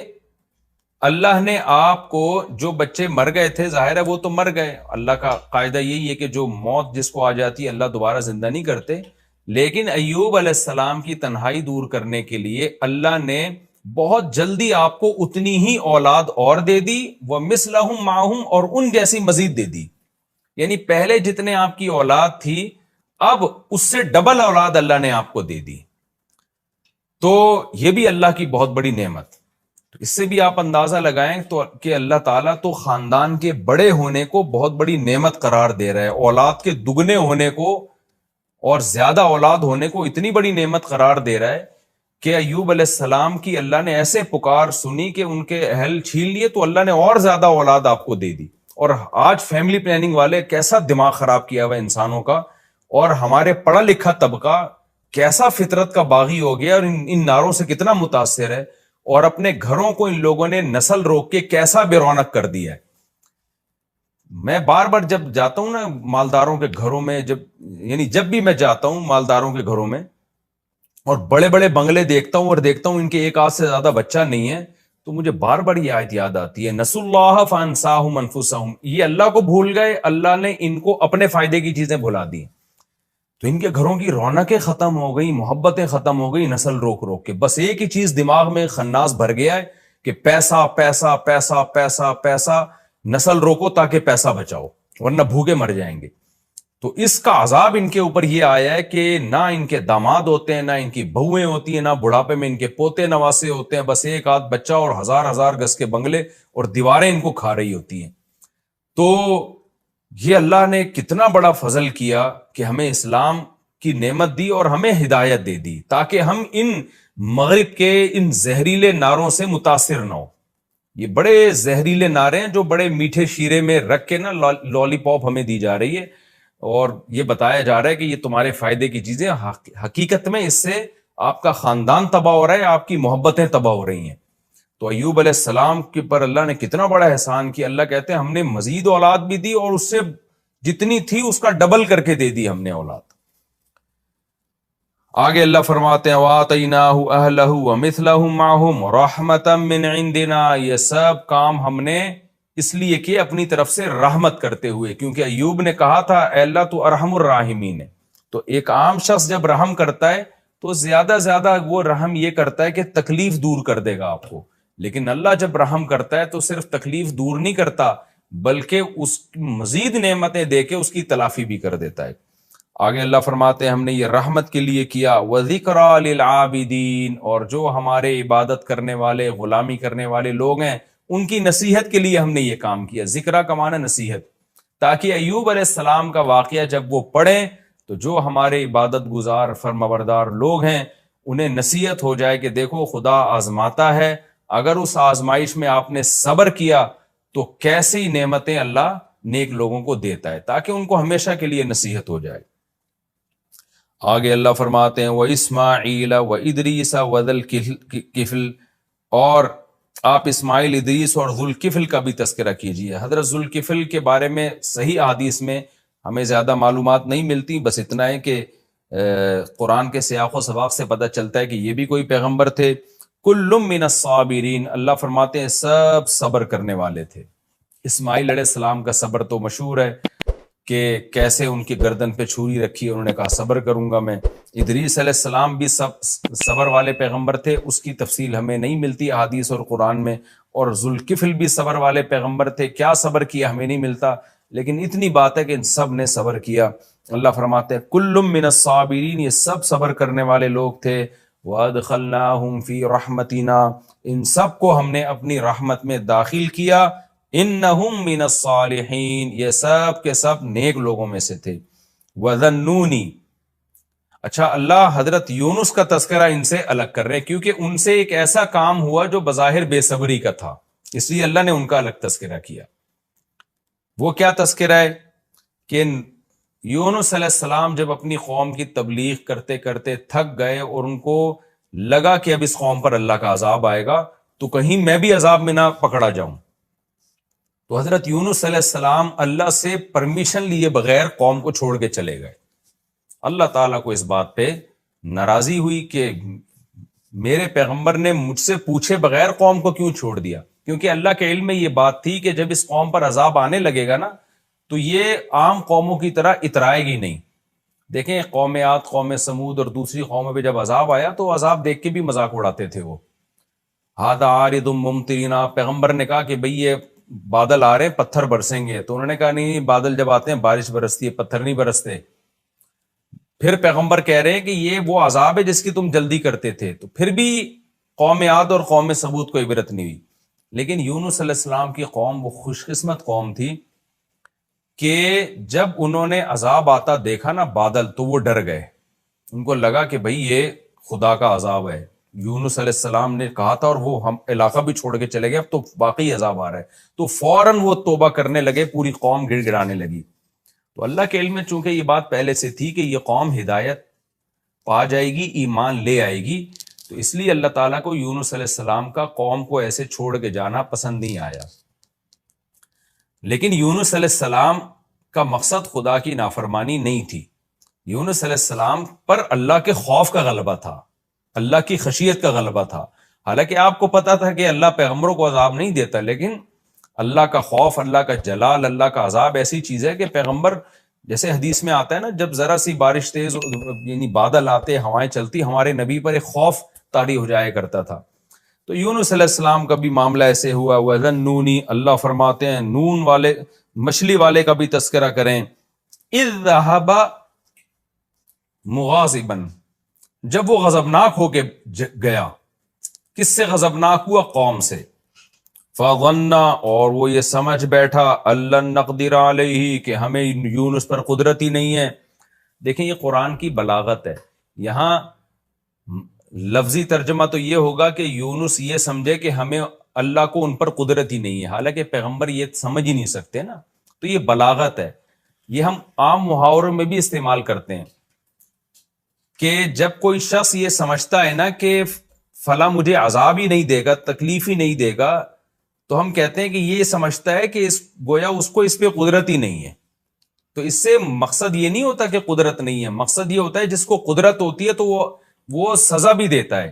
اللہ نے آپ کو، جو بچے مر گئے تھے ظاہر ہے وہ تو مر گئے، اللہ کا قاعدہ یہی ہے کہ جو موت جس کو آ جاتی ہے اللہ دوبارہ زندہ نہیں کرتے، لیکن ایوب علیہ السلام کی تنہائی دور کرنے کے لیے اللہ نے بہت جلدی آپ کو اتنی ہی اولاد اور دے دی، وَمِثْلَهُمْ مَعَهُمْ، اور ان جیسی مزید دے دی، یعنی پہلے جتنے آپ کی اولاد تھی اب اس سے ڈبل اولاد اللہ نے آپ کو دے دی۔ تو یہ بھی اللہ کی بہت بڑی نعمت۔ اس سے بھی آپ اندازہ لگائیں تو کہ اللہ تعالیٰ تو خاندان کے بڑے ہونے کو بہت بڑی نعمت قرار دے رہا ہے، اولاد کے دگنے ہونے کو اور زیادہ اولاد ہونے کو اتنی بڑی نعمت قرار دے رہا ہے کہ ایوب علیہ السلام کی اللہ نے ایسے پکار سنی کہ ان کے اہل چھین لیے تو اللہ نے اور زیادہ اولاد آپ کو دے دی۔ اور آج فیملی پلاننگ والے کیسا دماغ خراب کیا ہوا انسانوں کا، اور ہمارے پڑھا لکھا طبقہ کیسا فطرت کا باغی ہو گیا اور ان نعروں سے کتنا متاثر ہے، اور اپنے گھروں کو ان لوگوں نے نسل روک کے کیسا بے رونق کر دیا ہے۔ میں بار بار جب جاتا ہوں نا مالداروں کے گھروں میں، جب بھی میں جاتا ہوں مالداروں کے گھروں میں اور بڑے بڑے بنگلے دیکھتا ہوں اور دیکھتا ہوں ان کے ایک آدھ سے زیادہ بچہ نہیں ہے، تو مجھے بار بار یہ آیت یاد آتی ہے، نسوا اللہ فانساہم انفسہم، یہ اللہ کو بھول گئے، اللہ نے ان کو اپنے فائدے کی چیزیں بھلا دی، تو ان کے گھروں کی رونقیں ختم ہو گئی، محبتیں ختم ہو گئی نسل روک روک کے۔ بس ایک ہی چیز دماغ میں خناس بھر گیا ہے کہ پیسہ پیسہ پیسہ پیسہ پیسہ، نسل روکو تاکہ پیسہ بچاؤ ورنہ بھوکے مر جائیں گے۔ تو اس کا عذاب ان کے اوپر یہ آیا ہے کہ نہ ان کے داماد ہوتے ہیں، نہ ان کی بہویں ہوتی ہیں، نہ بڑھاپے میں ان کے پوتے نواسے ہوتے ہیں، بس ایک آدھ بچہ اور ہزار ہزار گز کے بنگلے اور دیواریں ان کو کھا رہی ہوتی ہیں۔ تو یہ اللہ نے کتنا بڑا فضل کیا کہ ہمیں اسلام کی نعمت دی اور ہمیں ہدایت دے دی تاکہ ہم ان مغرب کے ان زہریلے نعروں سے متاثر نہ ہو۔ یہ بڑے زہریلے نعرے ہیں جو بڑے میٹھے شیرے میں رکھ کے نا لالی پاپ ہمیں دی جا رہی ہے، اور یہ بتایا جا رہا ہے کہ یہ تمہارے فائدے کی چیزیں، حقیقت میں اس سے آپ کا خاندان تباہ ہو رہا ہے، آپ کی محبتیں تباہ ہو رہی ہیں۔ تو ایوب علیہ السلام کے پر اللہ نے کتنا بڑا احسان کیا۔ اللہ کہتے ہیں ہم نے مزید اولاد بھی دی اور اس سے جتنی تھی اس کا ڈبل کر کے دے دی ہم نے اولاد۔ آگے اللہ فرماتے ہیں وَآتَيْنَاهُ أَهْلَهُ وَمِثْلَهُمْ مَعَهُمْ رَحْمَةً مِّنْ عِنْدِنَا، یہ سب کام ہم نے اس لیے کہ اپنی طرف سے رحمت کرتے ہوئے، کیونکہ ایوب نے کہا تھا اے اللہ تو ارحم الراحمین ہے۔ تو ایک عام شخص جب رحم کرتا ہے تو زیادہ زیادہ وہ رحم یہ کرتا ہے کہ تکلیف دور کر دے گا آپ کو، لیکن اللہ جب رحم کرتا ہے تو صرف تکلیف دور نہیں کرتا بلکہ اس مزید نعمتیں دے کے اس کی تلافی بھی کر دیتا ہے۔ آگے اللہ فرماتے ہیں ہم نے یہ رحمت کے لیے کیا، وَذِكْرَى لِلْعَابِدِينَ، اور جو ہمارے عبادت کرنے والے، غلامی کرنے والے لوگ ہیں ان کی نصیحت کے لیے ہم نے یہ کام کیا۔ ذکرہ کا معنی نصیحت، تاکہ ایوب علیہ السلام کا واقعہ جب وہ پڑھیں تو جو ہمارے عبادت گزار فرمانبردار لوگ ہیں انہیں نصیحت ہو جائے کہ دیکھو خدا آزماتا ہے، اگر اس آزمائش میں آپ نے صبر کیا تو کیسی نعمتیں اللہ نیک لوگوں کو دیتا ہے، تاکہ ان کو ہمیشہ کے لیے نصیحت ہو جائے۔ آگے اللہ فرماتے ہیں وَإِسْمَاعِيلَ وَإِدْرِيسَ وَذَا الْكِفْلِ، اور آپ اسماعیل، ادریس اور ذوالکفل کا بھی تذکرہ کیجیے۔ حضرت ذوالکفل کے بارے میں صحیح احادیث میں ہمیں زیادہ معلومات نہیں ملتی، بس اتنا ہے کہ قرآن کے سیاق و سباق سے پتہ چلتا ہے کہ یہ بھی کوئی پیغمبر تھے۔ کل من الصابرین، اللہ فرماتے ہیں سب صبر کرنے والے تھے۔ اسماعیل علیہ السلام کا صبر تو مشہور ہے کہ کیسے ان کی گردن پہ چھری رکھی، انہوں نے کہا صبر کروں گا میں۔ ادریس علیہ السلام بھی صبر والے پیغمبر تھے، اس کی تفصیل ہمیں نہیں ملتی احادیث اور قرآن میں۔ اور ذوالکفل بھی صبر والے پیغمبر تھے، کیا صبر کیا ہمیں نہیں ملتا، لیکن اتنی بات ہے کہ ان سب نے صبر کیا۔ اللہ فرماتے ہیں کل من الصابرین، یہ سب صبر کرنے والے لوگ تھے۔ وَأَدْخَلْنَاهُمْ فِي رَحْمَتِنَا، ان سب کو ہم نے اپنی رحمت میں داخل کیا۔ انہم من الصالحین، یہ سب کے سب نیک لوگوں میں سے تھے۔ وَذَنُّونِ، اچھا اللہ حضرت یونس کا تذکرہ ان سے الگ کر رہے ہیں، کیونکہ ان سے ایک ایسا کام ہوا جو بظاہر بے صبری کا تھا، اس لیے اللہ نے ان کا الگ تذکرہ کیا۔ وہ کیا تذکرہ ہے کہ یونس علیہ السلام جب اپنی قوم کی تبلیغ کرتے کرتے تھک گئے اور ان کو لگا کہ اب اس قوم پر اللہ کا عذاب آئے گا تو کہیں میں بھی عذاب میں نہ پکڑا جاؤں، تو حضرت یونس علیہ السلام اللہ سے پرمیشن لیے بغیر قوم کو چھوڑ کے چلے گئے۔ اللہ تعالیٰ کو اس بات پہ ناراضی ہوئی کہ میرے پیغمبر نے مجھ سے پوچھے بغیر قوم کو کیوں چھوڑ دیا، کیونکہ اللہ کے علم میں یہ بات تھی کہ جب اس قوم پر عذاب آنے لگے گا نا تو یہ عام قوموں کی طرح اترائے گی نہیں۔ دیکھیں قوم عاد، قوم سمود اور دوسری قوموں پہ جب عذاب آیا تو عذاب دیکھ کے بھی مذاق اڑاتے تھے وہ۔ ہادہ عارض ممطرنا، پیغمبر نے کہا کہ بھئی یہ بادل آ رہے ہیں پتھر برسیں گے، تو انہوں نے کہا نہیں بادل جب آتے ہیں بارش برستی ہے، پتھر نہیں برستے۔ پھر پیغمبر کہہ رہے ہیں کہ یہ وہ عذاب ہے جس کی تم جلدی کرتے تھے، تو پھر بھی قوم عاد اور قوم سمود کو عبرت نہیں ہوئی۔ لیکن یونس علیہ السلام کی قوم وہ خوش قسمت قوم تھی کہ جب انہوں نے عذاب آتا دیکھا نا بادل تو وہ ڈر گئے، ان کو لگا کہ بھئی یہ خدا کا عذاب ہے۔ یونس علیہ السلام نے کہا تھا اور وہ ہم علاقہ بھی چھوڑ کے چلے گئے، اب تو واقعی عذاب آ رہا ہے، تو فوراً وہ توبہ کرنے لگے، پوری قوم گڑ گڑانے لگی۔ تو اللہ کے علم میں چونکہ یہ بات پہلے سے تھی کہ یہ قوم ہدایت پا جائے گی، ایمان لے آئے گی، تو اس لیے اللہ تعالیٰ کو یونس علیہ السلام کا قوم کو ایسے چھوڑ کے جانا پسند نہیں آیا۔ لیکن یونس علیہ السلام کا مقصد خدا کی نافرمانی نہیں تھی، یونس علیہ السلام پر اللہ کے خوف کا غلبہ تھا، اللہ کی خشیت کا غلبہ تھا۔ حالانکہ آپ کو پتا تھا کہ اللہ پیغمبروں کو عذاب نہیں دیتا، لیکن اللہ کا خوف، اللہ کا جلال، اللہ کا عذاب ایسی چیز ہے کہ پیغمبر، جیسے حدیث میں آتا ہے نا جب ذرا سی بارش تیز یعنی بادل آتے، ہوائیں چلتی، ہمارے نبی پر ایک خوف طاری ہو جایا کرتا تھا۔ تو یونس علیہ السلام کا بھی معاملہ ایسے ہوا۔ وَذَنُّونِ، اللہ فرماتے ہیں نون والے مچھلی والے کا بھی تذکرہ کریں۔ اِذ ذَهَبَ مُغَاضِبًا، جب وہ غضبناک ہو کے گیا، کس سے غضبناک ہوا؟ قوم سے۔ فَظَنَّ، اور وہ یہ سمجھ بیٹھا، أَلَّن نَقْدِرَ عَلَيْهِ، کہ ہمیں یونس پر قدرت ہی نہیں ہے۔ دیکھیں یہ قرآن کی بلاغت ہے، یہاں لفظی ترجمہ تو یہ ہوگا کہ یونس یہ سمجھے کہ ہمیں اللہ کو ان پر قدرت ہی نہیں ہے، حالانکہ پیغمبر یہ سمجھ ہی نہیں سکتے نا، تو یہ بلاغت ہے، یہ ہم عام محاوروں میں بھی استعمال کرتے ہیں کہ جب کوئی شخص یہ سمجھتا ہے نا کہ فلاں مجھے عذاب ہی نہیں دے گا، تکلیف ہی نہیں دے گا، تو ہم کہتے ہیں کہ یہ سمجھتا ہے کہ گویا اس کو اس پہ قدرت ہی نہیں ہے۔ تو اس سے مقصد یہ نہیں ہوتا کہ قدرت نہیں ہے، مقصد یہ ہوتا ہے جس کو قدرت ہوتی ہے تو وہ سزا بھی دیتا ہے،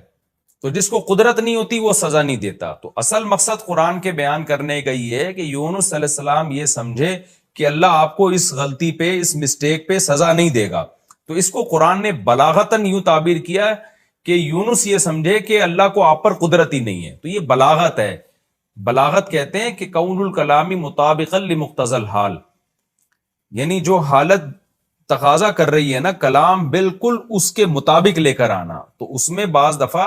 تو جس کو قدرت نہیں ہوتی وہ سزا نہیں دیتا۔ تو اصل مقصد قرآن کے بیان کرنے کا یہ ہے کہ یونس علیہ السلام یہ سمجھے کہ اللہ آپ کو اس غلطی پہ، اس مسٹیک پہ سزا نہیں دے گا، تو اس کو قرآن نے بلاغتاً یوں تعبیر کیا کہ یونس یہ سمجھے کہ اللہ کو آپ پر قدرت ہی نہیں ہے، تو یہ بلاغت ہے۔ بلاغت کہتے ہیں کہ کون الکلام مطابقا لمقتضی الحال، یعنی جو حالت تقاضا کر رہی ہے نا کلام بالکل اس کے مطابق لے کر آنا، تو اس میں بعض دفعہ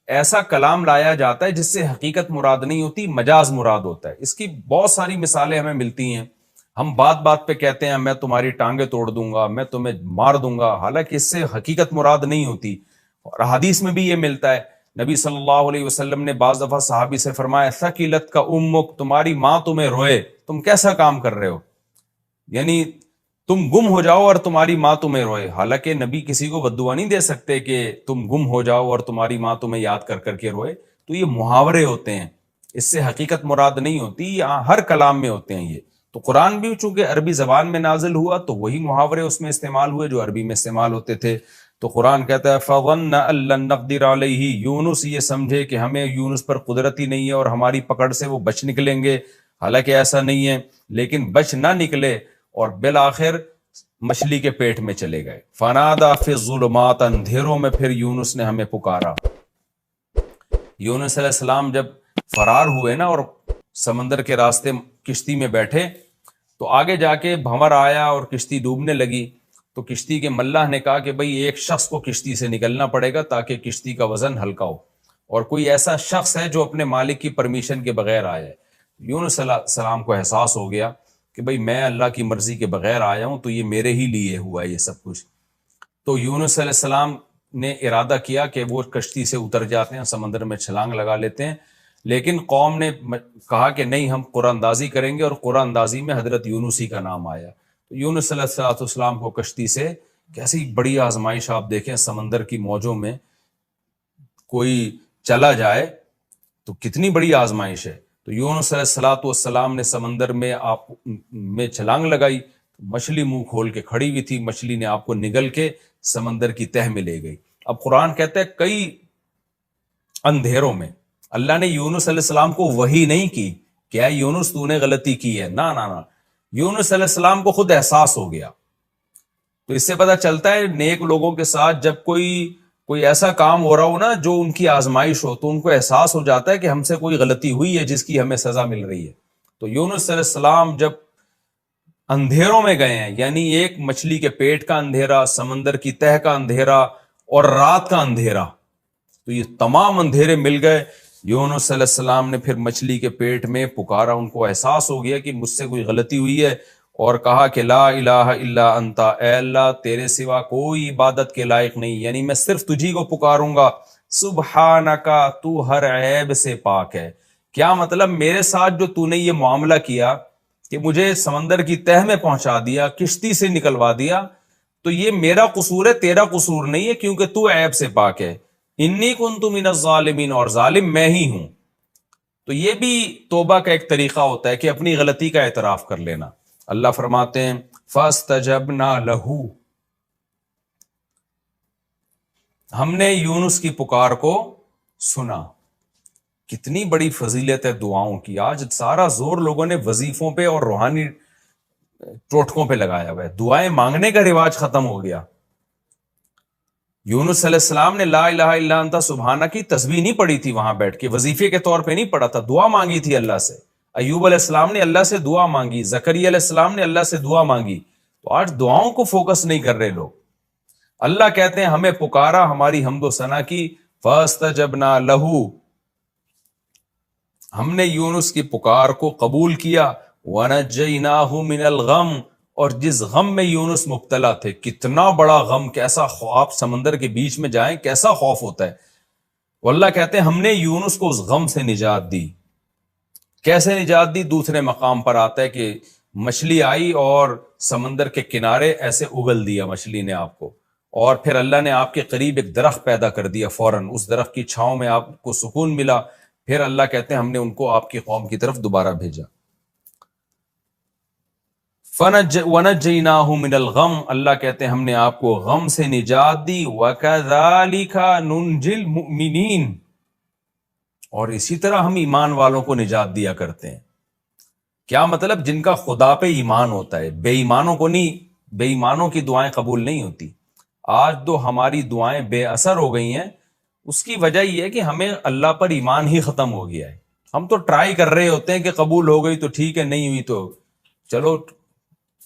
ایسا کلام لایا جاتا ہے جس سے حقیقت مراد نہیں ہوتی، مجاز مراد ہوتا ہے۔ اس کی بہت ساری مثالیں ہمیں ملتی ہیں، ہم بات بات پہ کہتے ہیں میں تمہاری ٹانگیں توڑ دوں گا، میں تمہیں مار دوں گا، حالانکہ اس سے حقیقت مراد نہیں ہوتی۔ اور حدیث میں بھی یہ ملتا ہے، نبی صلی اللہ علیہ وسلم نے بعض دفعہ صحابی سے فرمایا ثقلت کا امک، تمہاری ماں تمہیں روئے، تم کیسا کام کر رہے ہو، یعنی تم گم ہو جاؤ اور تمہاری ماں تمہیں روئے۔ حالانکہ نبی کسی کو بد دعا نہیں دے سکتے کہ تم گم ہو جاؤ اور تمہاری ماں تمہیں یاد کر کر کے روئے، تو یہ محاورے ہوتے ہیں، اس سے حقیقت مراد نہیں ہوتی، یہاں ہر کلام میں ہوتے ہیں یہ. تو قرآن بھی چونکہ عربی زبان میں نازل ہوا تو وہی محاورے اس میں استعمال ہوئے جو عربی میں استعمال ہوتے تھے. تو قرآن کہتا ہے فَظَنَّ أَن لَّن نَّقْدِرَ عَلَيْهِ، یونس یہ سمجھے کہ ہمیں یونس پر قدرت ہی نہیں ہے اور ہماری پکڑ سے وہ بچ نکلیں گے، حالانکہ ایسا نہیں ہے. لیکن بچ نہ نکلے اور بالآخر مچھلی کے پیٹ میں چلے گئے. فَنَادَىٰ فِي الظُّلُمَاتِ، اندھیروں میں پھر یونس نے ہمیں پکارا. یونس علیہ السلام جب فرار ہوئے نا اور سمندر کے راستے کشتی میں بیٹھے تو آگے جا کے بھنور آیا اور کشتی ڈوبنے لگی. تو کشتی کے ملاح نے کہا کہ بھئی ایک شخص کو کشتی سے نکلنا پڑے گا تاکہ کشتی کا وزن ہلکا ہو، اور کوئی ایسا شخص ہے جو اپنے مالک کی پرمیشن کے بغیر آیا ہے. یونس علیہ السلام کو احساس ہو گیا کہ بھئی میں اللہ کی مرضی کے بغیر آیا ہوں تو یہ میرے ہی لیے ہوا ہے یہ سب کچھ. تو یونس علیہ السلام نے ارادہ کیا کہ وہ کشتی سے اتر جاتے ہیں، سمندر میں چھلانگ لگا لیتے ہیں. لیکن قوم نے کہا کہ نہیں، ہم قرآن اندازی کریں گے، اور قرآن اندازی میں حضرت یونس ہی کا نام آیا. تو یونس علیہ السلام کو کشتی سے، کیسی بڑی آزمائش آپ دیکھیں، سمندر کی موجوں میں کوئی چلا جائے تو کتنی بڑی آزمائش ہے. تو یونس علیہ السلام نے سمندر میں آپ میں چھلانگ لگائی، مچھلی منہ کھول کے کھڑی ہوئی تھی، مچھلی نے آپ کو نگل کے سمندر کی تہ میں لے گئی. اب قرآن کہتا ہے کئی اندھیروں میں اللہ نے یونس علیہ السلام کو وحی نہیں کی کہ اے یونس تو نے غلطی کی ہے، نہ نہ نہ، یونس علیہ السلام کو خود احساس ہو گیا. تو اس سے پتہ چلتا ہے نیک لوگوں کے ساتھ جب کوئی ایسا کام ہو رہا ہو نا جو ان کی آزمائش ہو تو ان کو احساس ہو جاتا ہے کہ ہم سے کوئی غلطی ہوئی ہے جس کی ہمیں سزا مل رہی ہے. تو یونس علیہ السلام جب اندھیروں میں گئے ہیں، یعنی ایک مچھلی کے پیٹ کا اندھیرا، سمندر کی تہ کا اندھیرا اور رات کا اندھیرا، تو یہ تمام اندھیرے مل گئے. یونس علیہ السلام نے پھر مچھلی کے پیٹ میں پکارا، ان کو احساس ہو گیا کہ مجھ سے کوئی غلطی ہوئی ہے، اور کہا کہ لا الہ الا انت، اے اللہ تیرے سوا کوئی عبادت کے لائق نہیں، یعنی میں صرف تجھی کو پکاروں گا. سبحانکا، تو ہر عیب سے پاک ہے. کیا مطلب؟ میرے ساتھ جو تو نے یہ معاملہ کیا کہ مجھے سمندر کی تہ میں پہنچا دیا، کشتی سے نکلوا دیا، تو یہ میرا قصور ہے، تیرا قصور نہیں ہے، کیونکہ تو عیب سے پاک ہے. انی کنت من الظالمین، اور ظالم میں ہی ہوں. تو یہ بھی توبہ کا ایک طریقہ ہوتا ہے کہ اپنی غلطی کا اعتراف کر لینا. اللہ فرماتے ہیں فاستجبنا لہو، ہم نے یونس کی پکار کو سنا. کتنی بڑی فضیلت ہے دعاؤں کی. آج سارا زور لوگوں نے وظیفوں پہ اور روحانی ٹوٹکوں پہ لگایا ہوا ہے، دعائیں مانگنے کا رواج ختم ہو گیا. یونس علیہ السلام نے لا الہ الا انت سبحانہ کی تسبیح نہیں پڑھی تھی وہاں بیٹھ کے، وظیفے کے طور پہ نہیں پڑھا تھا، دعا مانگی تھی اللہ سے. ایوب علیہ السلام نے اللہ سے دعا مانگی، زکریا علیہ السلام نے اللہ سے دعا مانگی. تو آج دعاؤں کو فوکس نہیں کر رہے لوگ. اللہ کہتے ہیں ہمیں پکارا، ہماری حمد و ثنا کی، فاستجبنا لہو، ہم نے یونس کی پکار کو قبول کیا. وَنَجَّيْنَاهُ مِنَ الْغَمِّ، اور جس غم میں یونس مبتلا تھے، کتنا بڑا غم، کیسا خواب، سمندر کے بیچ میں جائیں کیسا خوف ہوتا ہے. واللہ کہتے ہیں ہم نے یونس کو اس غم سے نجات دی. کیسے نجات دی؟ دوسرے مقام پر آتا ہے کہ مچھلی آئی اور سمندر کے کنارے ایسے اگل دیا مچھلی نے آپ کو، اور پھر اللہ نے آپ کے قریب ایک درخت پیدا کر دیا، فوراً اس درخت کی چھاؤں میں آپ کو سکون ملا. پھر اللہ کہتے ہیں ہم نے ان کو آپ کی قوم کی طرف دوبارہ بھیجا. وَنَجَّيْنَاهُ مِنَ الْغَمِّ، اللہ کہتے ہیں ہم نے آپ کو غم سے نجات دی. وَكَذَلِكَ نُنْجِي الْمُؤْمِنِينَ، اور اسی طرح ہم ایمان والوں کو نجات دیا کرتے ہیں. کیا مطلب؟ جن کا خدا پہ ایمان ہوتا ہے، بے ایمانوں کو نہیں. بے ایمانوں کی دعائیں قبول نہیں ہوتی. آج تو ہماری دعائیں بے اثر ہو گئی ہیں، اس کی وجہ یہ ہے کہ ہمیں اللہ پر ایمان ہی ختم ہو گیا ہے. ہم تو ٹرائی کر رہے ہوتے ہیں کہ قبول ہو گئی تو ٹھیک ہے، نہیں ہوئی تو چلو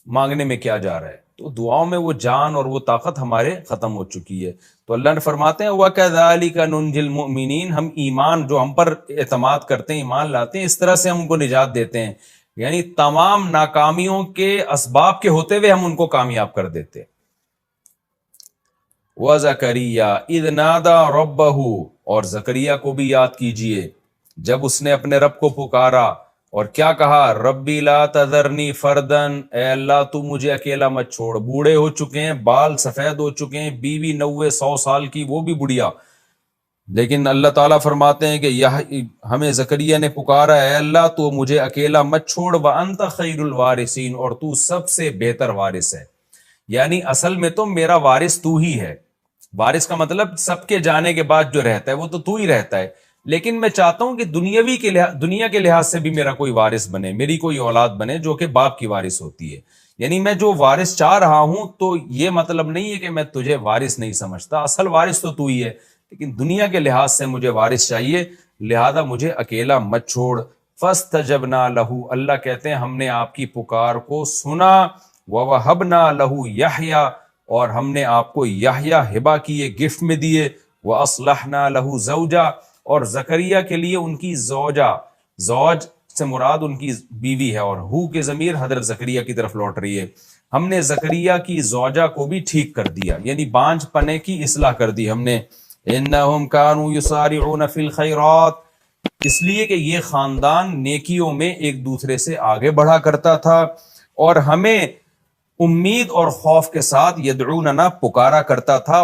مانگنے میں کیا جا رہا ہے. تو دعاؤں میں وہ جان اور وہ طاقت ہمارے ختم ہو چکی ہے. تو اللہ نے فرماتے ہیں وَكَذَلِكَ نُنْجِي الْمُؤْمِنِينَ، ہم ایمان جو ہم پر اعتماد کرتے ہیں، ایمان لاتے ہیں، اس طرح سے ہم ان کو نجات دیتے ہیں. یعنی تمام ناکامیوں کے اسباب کے ہوتے ہوئے ہم ان کو کامیاب کر دیتے. وَزَكَرِيَّا إِذْ نَادَى رَبَّهُ، اور زکریا کو بھی یاد کیجئے جب اس نے اپنے رب کو پکارا اور کیا کہا، ربی لا تذرنی فردن، اے اللہ تو مجھے اکیلا مت چھوڑ. بوڑھے ہو چکے ہیں، بال سفید ہو چکے ہیں، بیوی 90-100 سال کی وہ بھی بڑھیا، لیکن اللہ تعالیٰ فرماتے ہیں کہ ہمیں زکریا نے پکارا، اے اللہ تو مجھے اکیلا مت چھوڑ، وَأَنْتَ خَيْرُ الْوَارِثِينَ، اور تو سب سے بہتر وارث ہے۔ یعنی اصل میں تو میرا وارث تو ہی ہے۔ وارث کا مطلب سب کے جانے کے بعد جو رہتا ہے وہ تو ہی رہتا ہے، لیکن میں چاہتا ہوں کہ دنیا کے لحاظ سے بھی میرا کوئی وارث بنے، میری کوئی اولاد بنے جو کہ باپ کی وارث ہوتی ہے۔ یعنی میں جو وارث چاہ رہا ہوں تو یہ مطلب نہیں ہے کہ میں تجھے وارث نہیں سمجھتا، اصل وارث تو ہی ہے، لیکن دنیا کے لحاظ سے مجھے وارث چاہیے، لہذا مجھے اکیلا مت چھوڑ۔ فاستجبنا لہ، اللہ کہتے ہیں ہم نے آپ کی پکار کو سنا، ووہبنا لہ یحییٰ، اور ہم نے آپ کو یحییٰ ہبہ کیے، گفٹ میں دیے، واصلحنا لہ زوجہ، اور زکریا کے لیے ان کی زوجہ، زوج سے مراد ان کی بیوی ہے، اور ہو کے ضمیر حضرت زکریا کی طرف لوٹ رہی ہے۔ ہم نے زکریا کی زوجہ کو بھی ٹھیک کر دیا، یعنی بانجھ پنے کی اصلاح کر دی ہم نے۔ انہم کانوا یسارعون فی الخیرات، اس لیے کہ یہ خاندان نیکیوں میں ایک دوسرے سے آگے بڑھا کرتا تھا، اور ہمیں امید اور خوف کے ساتھ یدعوننا پکارا کرتا تھا،